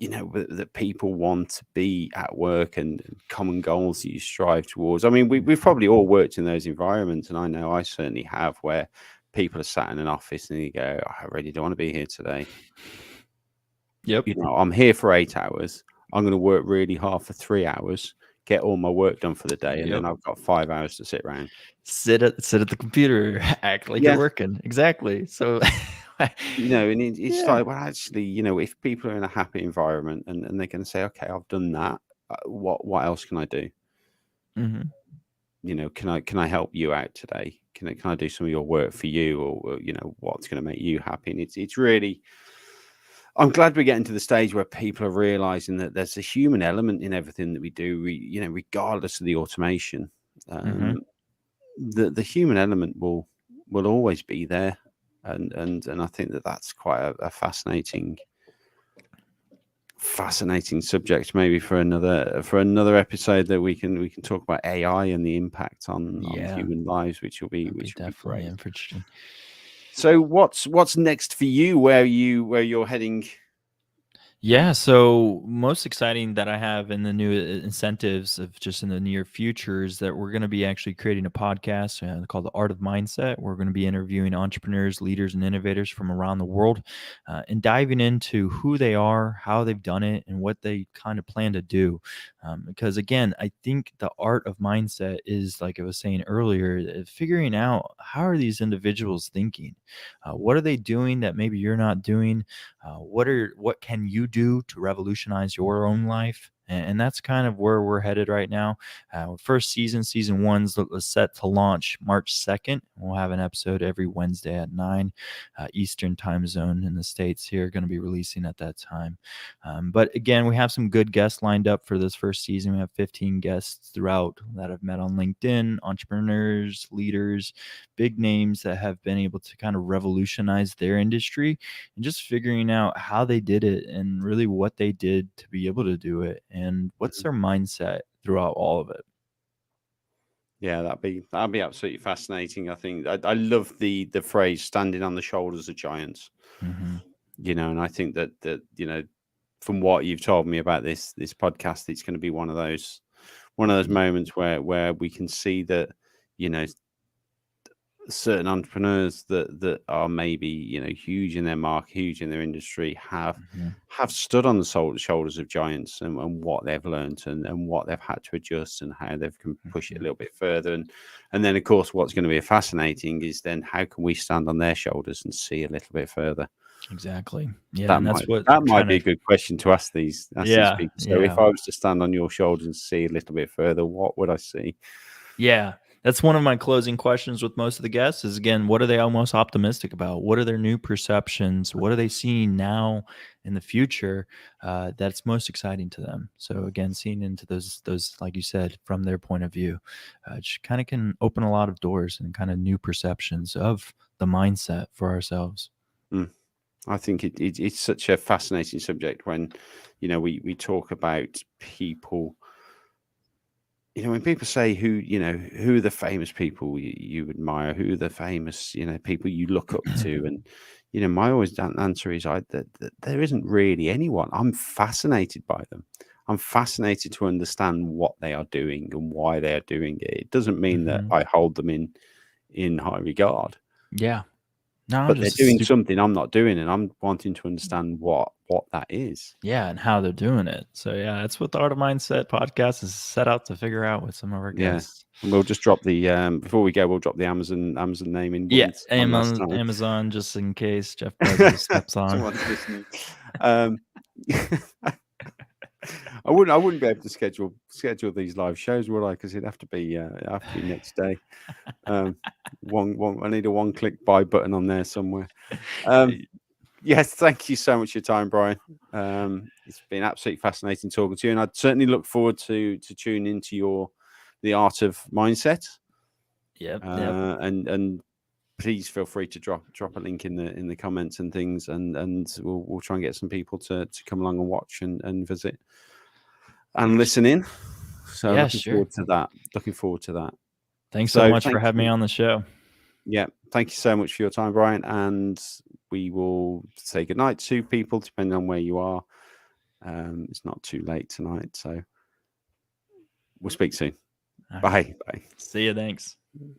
that people want to be at work and common goals that you strive towards. I mean, we've probably all worked in those environments, and I know I certainly have, where people are sat in an office and you go, I really don't want to be here today. Yep. I'm here for 8 hours. I'm going to work really hard for 3 hours, get all my work done for the day, and then I've got 5 hours to sit around. Sit at the computer, act like you're working. Exactly. So, and it's like, well, actually, if people are in a happy environment and they're going to say, okay, I've done that, what else can I do? Can I help you out today? Can I do some of your work for you, or what's going to make you happy? And it's really, I'm glad we're getting to the stage where people are realizing that there's a human element in everything that we do. Regardless of the automation, the human element will always be there, and I think that's quite a fascinating subject, maybe for another episode, that we can talk about AI and the impact on human lives, which will be definitely interesting. So what's next for you? Where you're heading? Yeah, so most exciting that I have in the new incentives of just in the near future is that we're going to be actually creating a podcast called The Art of Mindset. We're going to be interviewing entrepreneurs, leaders, and innovators from around the world and diving into who they are, how they've done it, and what they kind of plan to do. Because again, I think the art of mindset is, like I was saying earlier, figuring out how are these individuals thinking? What are they doing that maybe you're not doing? What can you do to revolutionize your own life? And that's kind of where we're headed right now. First season 1's set to launch March 2nd. We'll have an episode every Wednesday at 9 Eastern time zone in the States here, going to be releasing at that time. But again, we have some good guests lined up for this first season. We have 15 guests throughout that I've met on LinkedIn, entrepreneurs, leaders, big names that have been able to kind of revolutionize their industry, and just figuring out how they did it and really what they did to be able to do it, and what's their mindset throughout all of it. Yeah, that'd be absolutely fascinating. I think I love the phrase "standing on the shoulders of giants." And I think that from what you've told me about this podcast, it's going to be one of those moments where we can see that certain entrepreneurs that are maybe huge in their market, huge in their industry, have stood on the shoulders of giants, and what they've learned, and what they've had to adjust, and how they've can push it a little bit further. And then of course what's going to be fascinating is then how can we stand on their shoulders and see a little bit further. Exactly. Yeah, that might be a good question to ask these people. So if I was to stand on your shoulders and see a little bit further, what would I see? Yeah, that's one of my closing questions with most of the guests is, again, what are they most optimistic about? What are their new perceptions? What are they seeing now in the future that's most exciting to them? So again, seeing into those, like you said, from their point of view, just kind of can open a lot of doors and kind of new perceptions of the mindset for ourselves. I think it's such a fascinating subject when, we talk about people. When people say who are the famous people you admire, who are the famous, people you look up to, and my always answer is that there isn't really anyone. I'm fascinated by them. I'm fascinated to understand what they are doing and why they are doing it. It doesn't mean that I hold them in high regard. Yeah. No, but they're doing something I'm not doing, and I'm wanting to understand what that is. Yeah, and how they're doing it. So yeah, that's what the Art of Mindset podcast is set out to figure out with some of our guests. And we'll just drop the before we go, we'll drop the Amazon name in. Amazon, just in case Jeff Bezos steps on. Someone's listening. I wouldn't be able to schedule these live shows, would I? Because it'd have to be next day. I need a one-click buy button on there somewhere. Yes, thank you so much for your time, Brian. It's been absolutely fascinating talking to you, and I'd certainly look forward to tune into the Art of Mindset. Yep. And please feel free to drop a link in the comments and things, and we'll try and get some people to come along and watch and visit and listen in. So looking forward to that. Thanks so much for having me on the show. Yeah, thank you so much for your time, Brian, and we will say goodnight to people depending on where you are. It's not too late tonight, so we'll speak soon. All right. Bye. Bye. See you. Thanks.